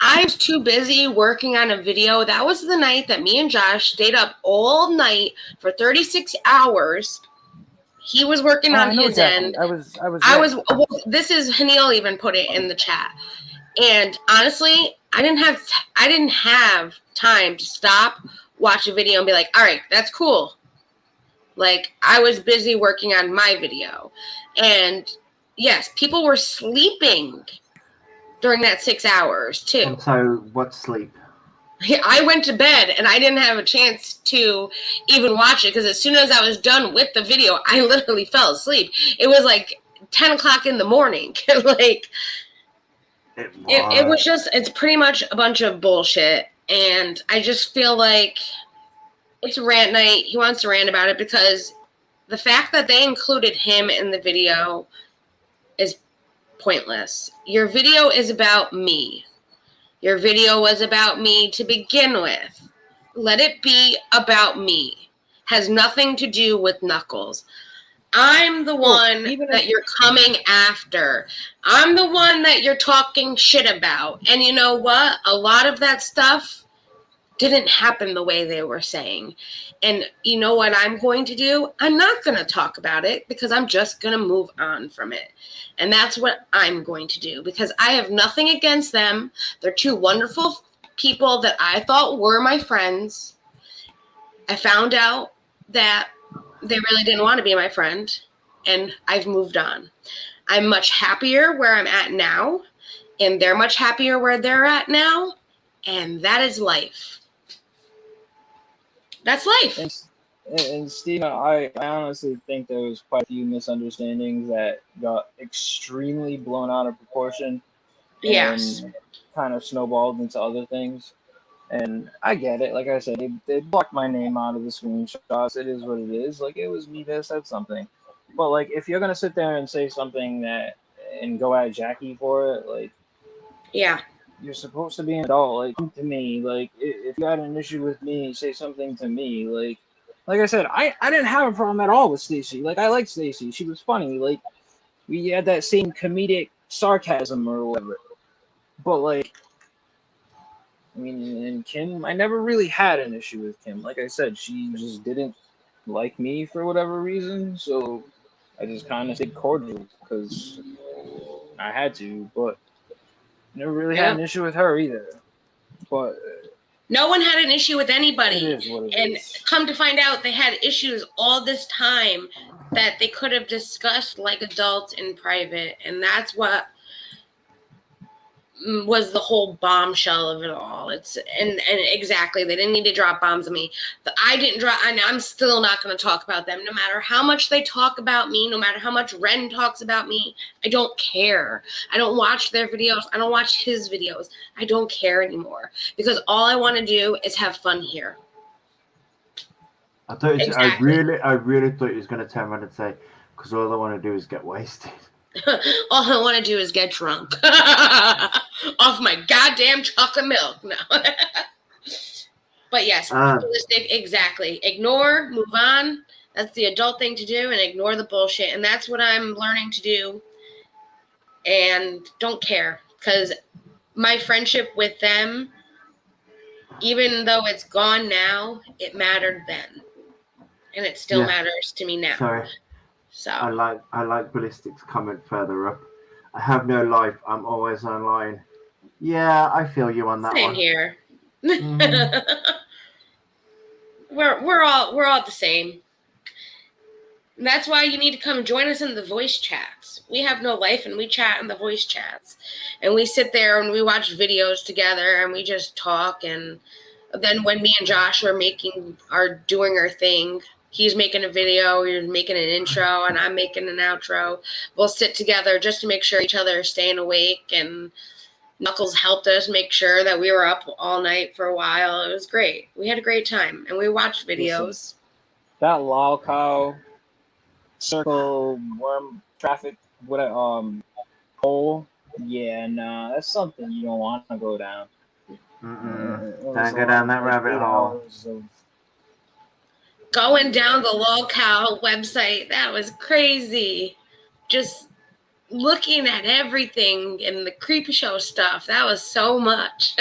I was too busy working on a video. That was the night that me and Josh stayed up all night for 36 hours. He was working on his end. I was. Well, this is Hanil even put it in the chat. And honestly, I didn't have time to stop, watch a video, and be like, all right, that's cool. Like, I was busy working on my video. And yes, people were sleeping during that 6 hours too. And so what's sleep? I went to bed and I didn't have a chance to even watch it, because as soon as I was done with the video, I literally fell asleep. It was like 10 o'clock in the morning. Like, it was just, it's pretty much a bunch of bullshit. And I just feel like it's rant night. He wants to rant about it because the fact that they included him in the video is pointless. Your video is about me. Your video was about me to begin with. Let it be about me. Has nothing to do with Knuckles. I'm the one that you're coming after. I'm the one that you're talking shit about. And you know what? A lot of that stuff didn't happen the way they were saying. And you know what I'm going to do? I'm not going to talk about it, because I'm just going to move on from it. And that's what I'm going to do, because I have nothing against them. They're two wonderful people that I thought were my friends. I found out that they really didn't want to be my friend, and I've moved on. I'm much happier where I'm at now, and they're much happier where they're at now, and that is life. That's life. And Steve, I honestly think there was quite a few misunderstandings that got extremely blown out of proportion. Yes. And kind of snowballed into other things. And I get it. Like I said, they blocked my name out of the screenshots. It is what it is. Like, it was me that said something. But, like, if you're going to sit there and say something and go at Jacci for it, like... Yeah. You're supposed to be an adult. Like, come to me. Like, if you had an issue with me, say something to me. Like, like I said, I didn't have a problem at all with Stacey. Like, I liked Stacey. She was funny. Like, we had that same comedic sarcasm or whatever. But, like, I mean, and Kim, I never really had an issue with Kim. Like I said, she just didn't like me for whatever reason, so I just kind of stayed cordial because I had to, but never really had an issue with her either. But no one had an issue with anybody. it is what it and is. Come to find out, they had issues all this time that they could have discussed like adults in private, and that's what was the whole bombshell of it all. It's and exactly, they didn't need to drop bombs on me. I didn't drop, and I'm still not going to talk about them. No matter how much they talk about me, no matter how much Ren talks about me, I don't care. I don't watch their videos. I don't watch his videos. I don't care anymore because all I want to do is have fun here. I thought Exactly. I really thought he was going to turn around and say, because all I want to do is get wasted. All I want to do is get drunk off my goddamn chocolate milk. No. But yes, realistic, exactly. Ignore, move on. That's the adult thing to do, and ignore the bullshit. And that's what I'm learning to do. And don't care, because my friendship with them, even though it's gone now, it mattered then, and it still matters to me now. Sorry. So I like Ballistic's comment further up. I have no life. I'm always online. Yeah, I feel you on that same one. here. Mm-hmm. we're all the same. And that's why you need to come join us in the voice chats. We have no life, and we chat in the voice chats, and we sit there and we watch videos together, and we just talk. And then when me and Josh are doing our thing. He's making a video, he's making an intro, and I'm making an outro. We'll sit together just to make sure each other is staying awake, and Knuckles helped us make sure that we were up all night for a while. It was great. We had a great time, and we watched videos. Listen, that lol cow circle worm traffic hole, yeah, nah, that's something you don't want to go down. Don't go down that rabbit hole. Going down the lolcow website, that was crazy. Just looking at everything and the creepy show stuff, that was so much.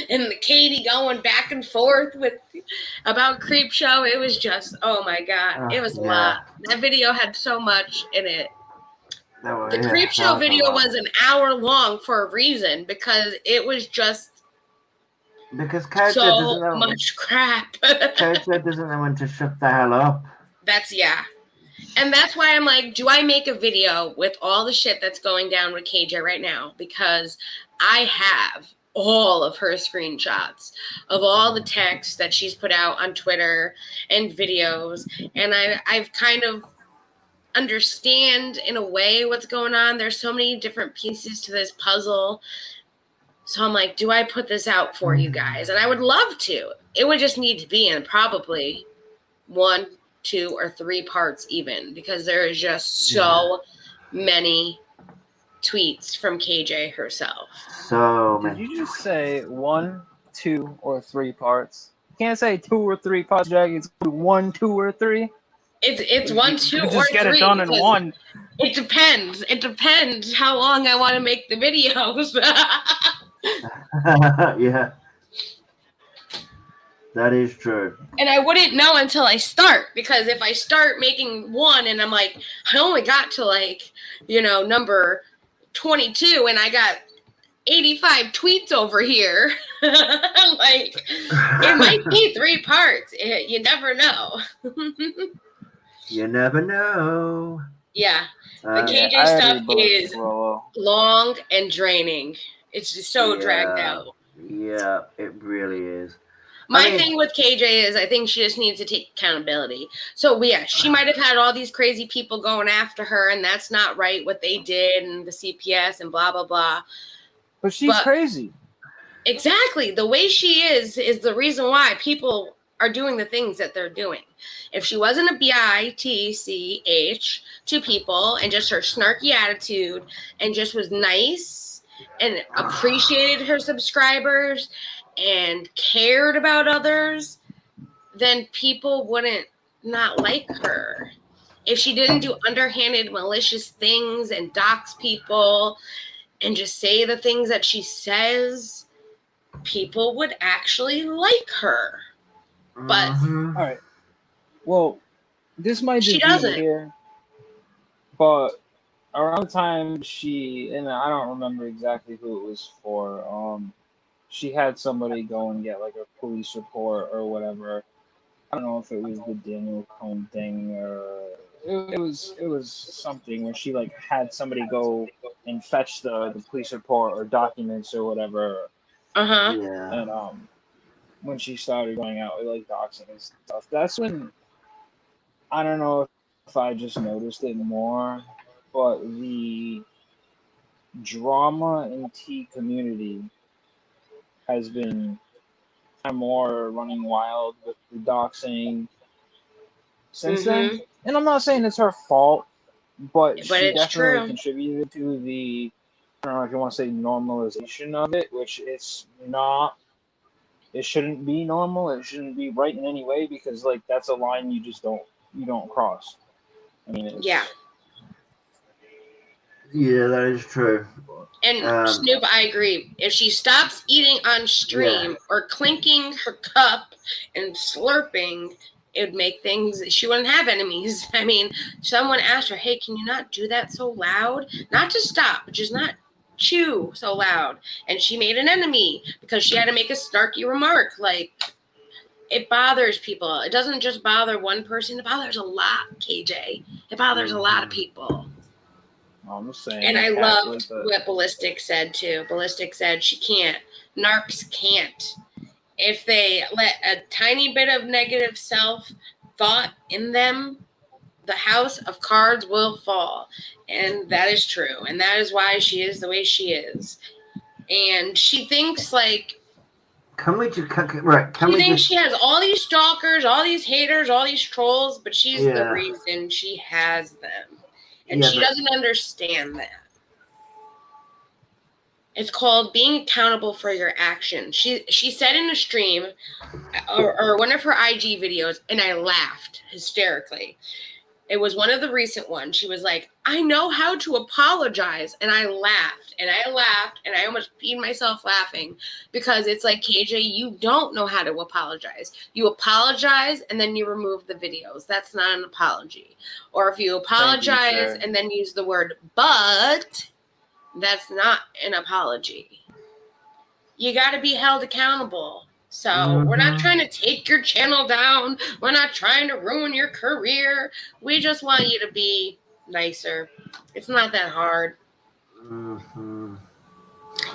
And the Katie going back and forth about creep show, it was just, oh my god, it was a lot. That video had so much in it. The creep show video was an hour long for a reason, because it was just because Coach so much crap. Coach doesn't know when to shut the hell up. And that's why I'm like, do I make a video with all the shit that's going down with KJ right now? Because I have all of her screenshots of all the texts that she's put out on Twitter and videos. And I've kind of understand in a way what's going on. There's so many different pieces to this puzzle. So I'm like, do I put this out for you guys? And I would love to. It would just need to be in probably 1, 2, or 3 parts even, because there is just so many tweets from KJ herself. So did you just say 1, 2, or 3 parts? You can't say 2 or 3 parts, Jackie. It's 1, 2, or 3. It's 1, 2, or 3. Just get it done in one. It depends. It depends how long I want to make the videos. Yeah. That is true. And I wouldn't know until I start, because if I start making one and I'm like, I only got to number 22 and I got 85 tweets over here, it might be 3 parts. You never know. You never know. Yeah. The KJ stuff is long and draining. It's just so dragged out. Yeah, it really is. My thing with KJ is I think she just needs to take accountability. So, yeah, she might have had all these crazy people going after her, and that's not right what they did, and the CPS and blah, blah, blah. But she's crazy. Exactly. The way she is the reason why people are doing the things that they're doing. If she wasn't a bitch to people and just her snarky attitude and just was nice and appreciated her subscribers and cared about others, then people wouldn't not like her. If she didn't do underhanded, malicious things and dox people and just say the things that she says, people would actually like her. But Mhm. All right. Well, this might she just be doesn't. here, but around the time she, and I don't remember exactly who it was for. She had somebody go and get like a police report or whatever. I don't know if it was the Daniel Cohn thing or it was something where she like had somebody go and fetch the police report or documents or whatever. Uh-huh. Yeah. And when she started going out with like doxing and stuff, that's when I don't know if I just noticed it more, but the drama in T community has been kind of more running wild with the doxing since then. Mm-hmm. And I'm not saying it's her fault, but But she it's definitely true. contributed to the, I don't know if you want to say normalization of it, which it's not. It shouldn't be normal. It shouldn't be right in any way because like that's a line you don't cross. I mean, Yeah. Yeah, that is true. And Snoop, I agree. If she stops eating on stream or clinking her cup and slurping, it would make things, she wouldn't have enemies. I mean, someone asked her, hey, can you not do that so loud? Not to stop, but just not chew so loud. And she made an enemy because she had to make a snarky remark. Like, it bothers people. It doesn't just bother one person. It bothers a lot, KJ. It bothers a lot of people. I'm just saying. And I Cat, loved like what Ballistic said too. Ballistic said she can't. Narcs can't. If they let a tiny bit of negative self-thought in them, the house of cards will fall. And that is true. And that is why she is the way she is. And she thinks like Can we just right? Can she we thinks just? she has all these stalkers, all these haters, all these trolls, but she's the Yeah. reason she has them. And Yeah, she but doesn't understand that. It's called being accountable for your actions. She said in a stream or one of her IG videos, and I laughed hysterically. It was one of the recent ones. She was like, I know how to apologize. And I laughed and I laughed and I almost peed myself laughing because it's like, KJ, you don't know how to apologize. You apologize and then you remove the videos. That's not an apology. Or if you apologize and then use the word but, that's not an apology. You got to be held accountable. So we're not trying to take your channel down. We're not trying to ruin your career. We just want you to be nicer. It's not that hard. Mm-hmm.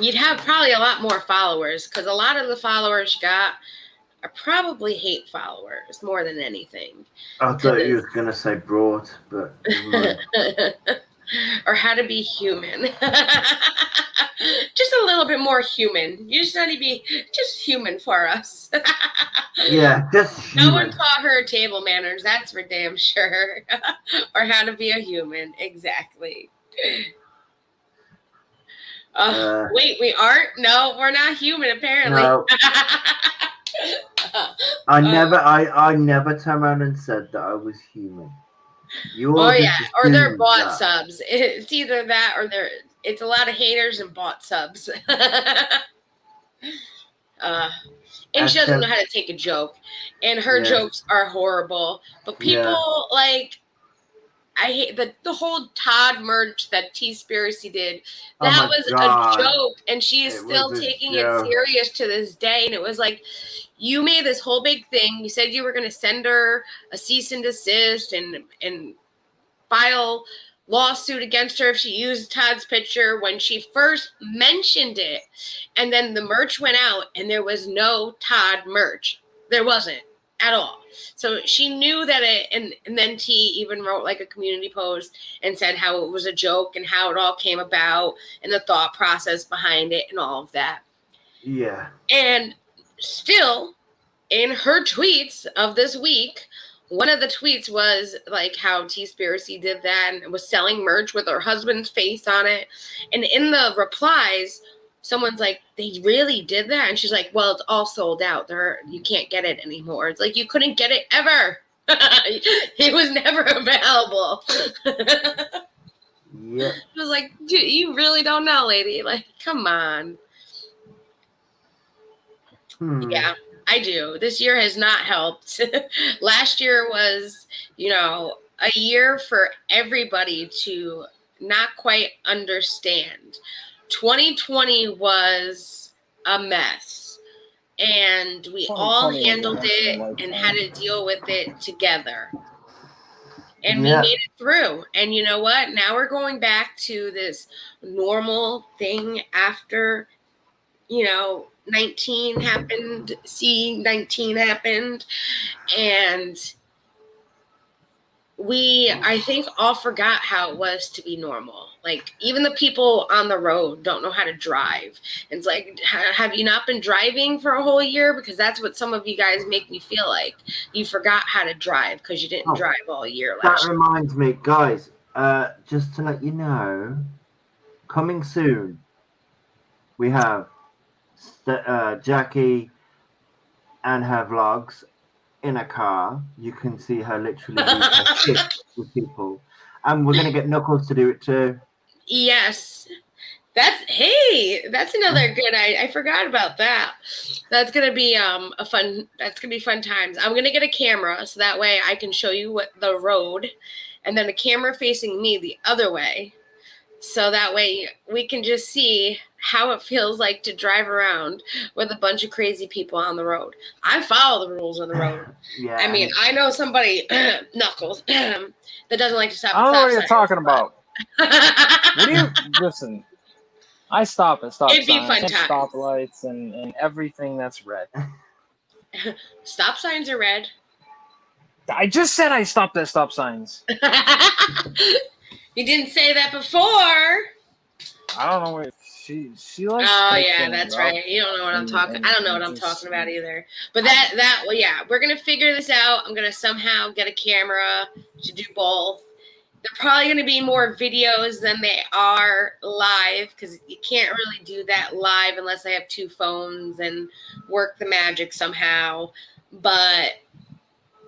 You'd have probably a lot more followers because a lot of the followers you got are probably hate followers more than anything. I thought you were going to say broad, but never mind. Or how to be human. Just a little bit more human. You just need to be just human for us. Yeah, just human. No one taught her table manners, that's for damn sure. Or how to be a human, exactly. Wait, we aren't? No, we're not human, apparently. No. I never turned around and said that I was human. Or they're bought subs. It's either that or it's a lot of haters and bought subs. And she doesn't know how to take a joke. And her jokes are horrible. But people like, I hate the whole Todd merch that T-Spiracy did. That was a joke, and she is still taking it serious to this day. And it was like, you made this whole big thing. You said you were going to send her a cease and desist and file lawsuit against her if she used Todd's picture when she first mentioned it. And then the merch went out, and there was no Todd merch. There wasn't at all. So she knew that and then T even wrote like a community post and said how it was a joke and how it all came about and the thought process behind it and all of that. Yeah. And still, in her tweets of this week, one of the tweets was like how T-Spiracy did that and was selling merch with her husband's face on it. And in the replies, someone's like, they really did that? And she's like, well, it's all sold out. You can't get it anymore. It's like, you couldn't get it ever. It was never available. Yep. I was like, you really don't know, lady. Like, come on. Yeah, I do. This year has not helped. Last year was, a year for everybody to not quite understand. 2020 was a mess, and we all 2020 was a handled once in a it lifetime. and had to deal with it together. And we Yeah. made it through. And you know what? Now we're going back to this normal thing after, 19 happened, C19 happened, and I think, all forgot how it was to be normal. Like, even the people on the road don't know how to drive. And it's like, have you not been driving for a whole year? Because that's what some of you guys make me feel like. You forgot how to drive because you didn't drive all year last year. That reminds me, guys, just to let you know, coming soon, we have Jacci and her vlogs in a car. You can see her literally lose her shit with people. And we're going to get Knuckles to do it too. Yes. That's another good. I forgot about that. That's gonna be fun times. I'm gonna get a camera so that way I can show you what the road, and then a camera facing me the other way, so that way we can just see how it feels like to drive around with a bunch of crazy people on the road. I follow the rules on the road. Yeah. I mean, I know somebody, Knuckles, that doesn't like to stop. I don't know what you're talking about. What do you listen? I stop at stop It'd be signs, fun and times. stoplights, and everything that's red. Stop signs are red. I just said I stopped at stop signs. You didn't say that before. I don't know where she likes. Oh yeah, that's right. You don't know what I'm talking. I don't know what I'm talking about either. But yeah, we're gonna figure this out. I'm gonna somehow get a camera to do both. They're probably going to be more videos than they are live, because you can't really do that live unless I have two phones and work the magic somehow. But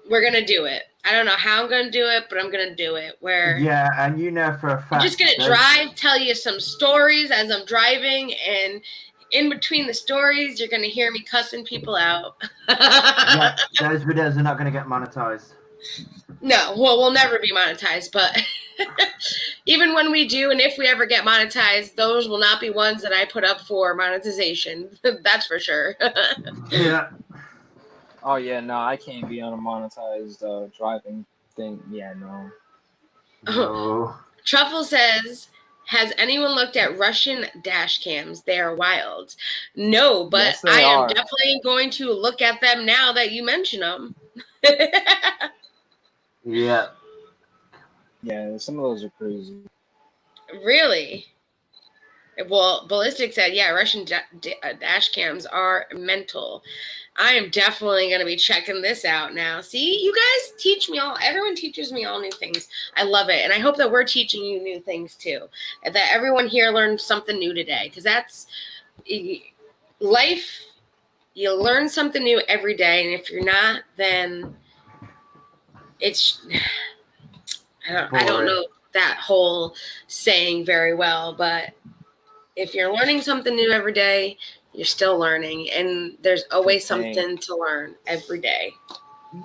we're going to do it. I don't know how I'm going to do it, but I'm going to do it. Yeah, and for a fact. I'm just going to drive, tell you some stories as I'm driving, and in between the stories, you're going to hear me cussing people out. Yeah, those videos are not going to get monetized. No, well, we'll never be monetized, but even when we do, and if we ever get monetized, those will not be ones that I put up for monetization. That's for sure. Yeah. Oh yeah, no, I can't be on a monetized driving thing. Yeah, no. No. Truffle says, has anyone looked at Russian dash cams? They are wild. No, but Yes, I am are. definitely going to look at them now that you mention them. Yeah. Yeah, some of those are crazy. Really? Well, Ballistic said, yeah, Russian dash cams are mental. I am definitely going to be checking this out now. See, you guys everyone teaches me all new things. I love it. And I hope that we're teaching you new things too. And that everyone here learned something new today. Because that's life. You learn something new every day. And if you're not, then it's... I don't know that whole saying very well, but if you're learning something new every day, you're still learning, and there's always something to learn every day.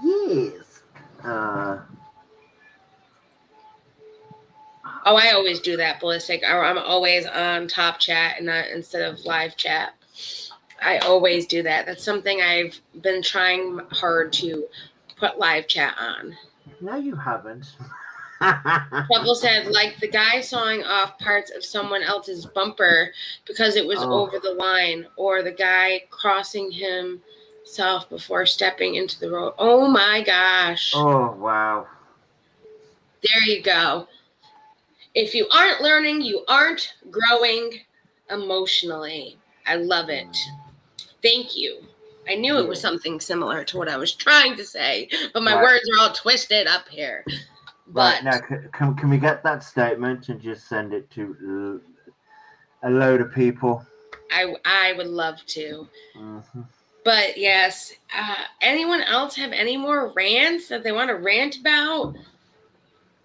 Yes. Oh, I always do that, Ballistic. I'm always on top chat and not instead of live chat. I always do that. That's something I've been trying hard to put live chat on. No, you haven't. Trouble said, like the guy sawing off parts of someone else's bumper because it was over the line, or the guy crossing himself before stepping into the road. Oh my gosh. Oh, wow. There you go. If you aren't learning, you aren't growing emotionally. I love it. Thank you. I knew it was something similar to what I was trying to say, but my words are all twisted up here. Right, now, can we get that statement and just send it to a load of people? I would love to. Mm-hmm. But yes, anyone else have any more rants that they want to rant about?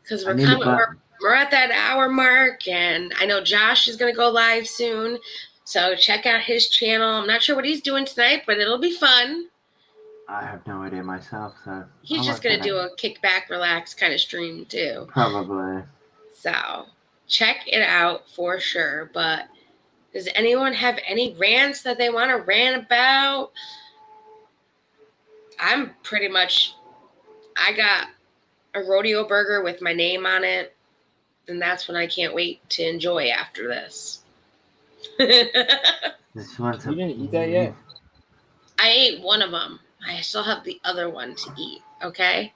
Because we're at that hour mark, and I know Josh is going to go live soon. So check out his channel. I'm not sure what he's doing tonight, but it'll be fun. I have no idea myself, so He's just going to do a kick back, relax kind of stream too. Probably. So check it out for sure. But does anyone have any rants that they want to rant about? I'm pretty much, I got a rodeo burger with my name on it, and that's what I can't wait to enjoy after this. This one's You didn't eat that yet? I ate one of them. I still have the other one to eat, okay?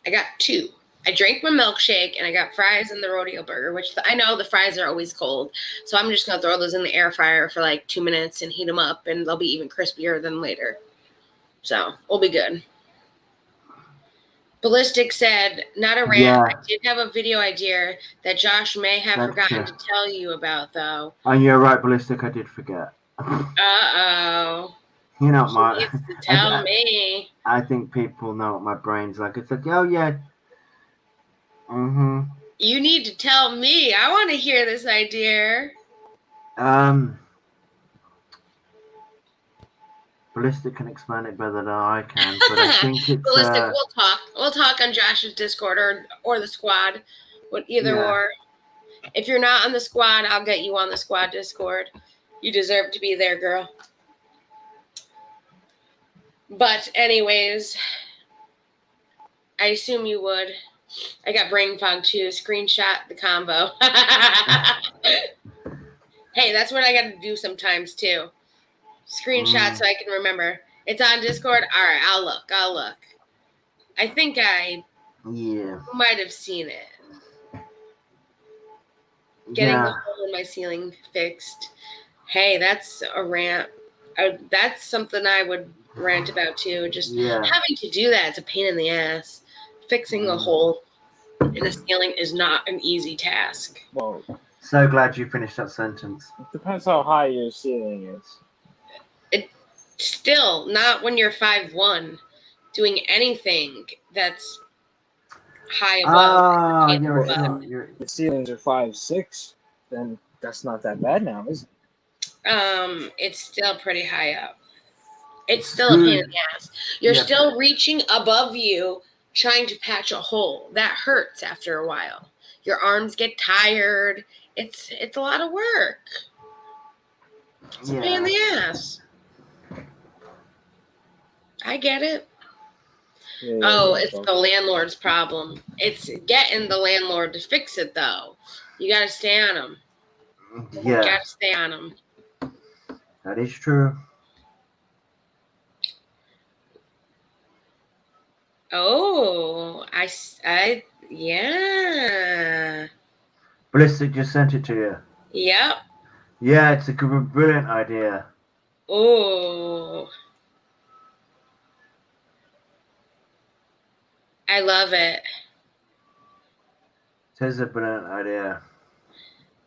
I got 2. I drank my milkshake, and I got fries and the rodeo burger, which I know the fries are always cold. So I'm just going to throw those in the air fryer for like 2 minutes and heat them up, and they'll be even crispier than later. So we'll be good. Ballistic said, not a rant. Yeah. I did have a video idea that Josh may have forgotten to tell you about, though. And you're right, Ballistic, I did forget. Uh-oh. You know, He needs to tell me. I think people know what my brain's like. It's like, oh, yeah. Mm-hmm. You need to tell me. I want to hear this idea. Ballistic can explain it better than I can, but I think it's... Ballistic, we'll talk. We'll talk on Josh's Discord or the squad. Either or. If you're not on the squad, I'll get you on the squad Discord. You deserve to be there, girl. But anyways, I assume you would. I got brain fog too. Screenshot the combo. Hey, that's what I got to do sometimes too. Screenshot so I can remember. It's on Discord. All right, I'll look. I think I might have seen it. Getting the hole in my ceiling fixed. Hey, that's a rant. That's something I would rant about too. Just having to do that, it's a pain in the ass. Fixing a hole in a ceiling is not an easy task. Well, so glad you finished that sentence. It depends how high your ceiling is. Still, not when you're 5'1", doing anything that's high above. The ceilings are 5'6", then that's not that bad now, is it? It's still pretty high up. It's still a pain in the ass. You're still reaching above you, trying to patch a hole. That hurts after a while. Your arms get tired. It's a lot of work. It's a pain in the ass. I get it. It's the landlord's problem. It's getting the landlord to fix it, though. You got to stay on them. Yeah. You got to stay on them. That is true. Oh, yeah. Ballistic just sent it to you. Yep. Yeah, it's a brilliant idea. Oh. I love it. It is a brilliant idea.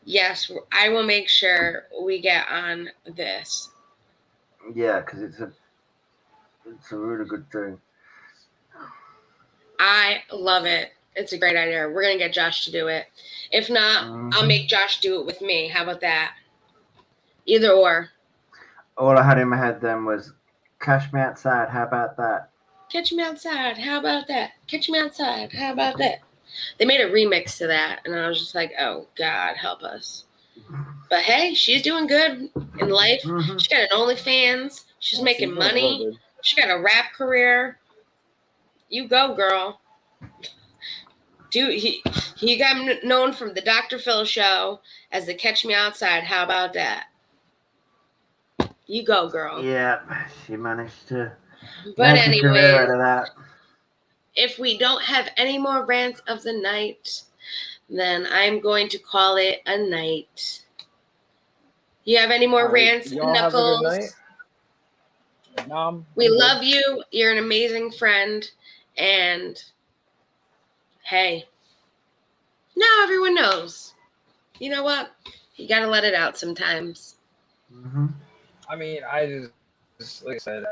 Yes, I will make sure we get on this. Yeah, because it's a really good thing. I love it. It's a great idea. We're going to get Josh to do it. If not, I'll make Josh do it with me. How about that? Either or. All I had in my head then was, cash me outside. How about that? Catch me outside. How about that? Catch me outside. How about that? They made a remix to that, and I was just like, oh, God, help us. But, hey, she's doing good in life. She got an OnlyFans. She's making money. She got a rap career. You go, girl. Dude, he got known from the Dr. Phil show as the Catch Me Outside. How about that? You go, girl. Yeah, she managed to make a career out of that. If we don't have any more rants of the night, then I'm going to call it a night. You have any more rants, Knuckles? We love you. You're an amazing friend. And hey, now everyone knows. You know what? You got to let it out sometimes. Mm-hmm. I mean, I just like I said,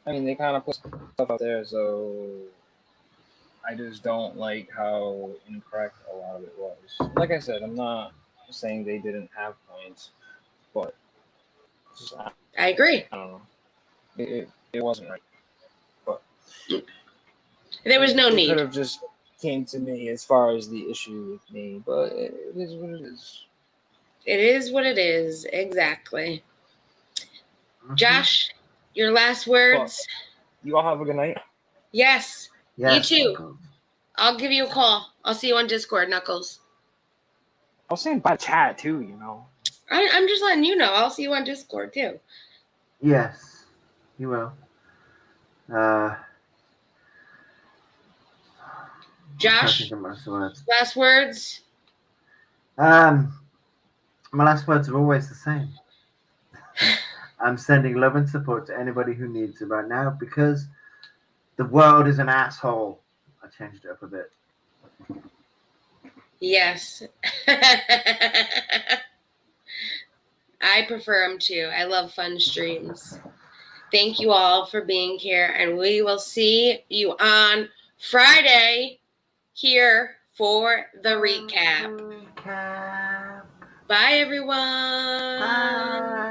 I mean, they kind of put stuff out there, so I just don't like how incorrect a lot of it was. Like I said, I'm not saying they didn't have points, but just, I agree. I don't know. It wasn't right. But There was no it need. could have just came to me as far as the issue with me, but it is what it is. It is what it is. Exactly. Mm-hmm. Josh, your last words? You all have a good night. Yes. Yes, You too. Uncle. I'll give you a call. I'll see you on Discord, Knuckles. I was saying by chat too, you know. I'm just letting you know. I'll see you on Discord too. Yes, you will. Josh, Words. last words? My last words are always the same. I'm sending love and support to anybody who needs it right now because the world is an asshole. I changed it up a bit. Yes. I prefer them too. I love fun streams. Thank you all for being here, and we will see you on Friday here for the recap. Bye, everyone. Bye.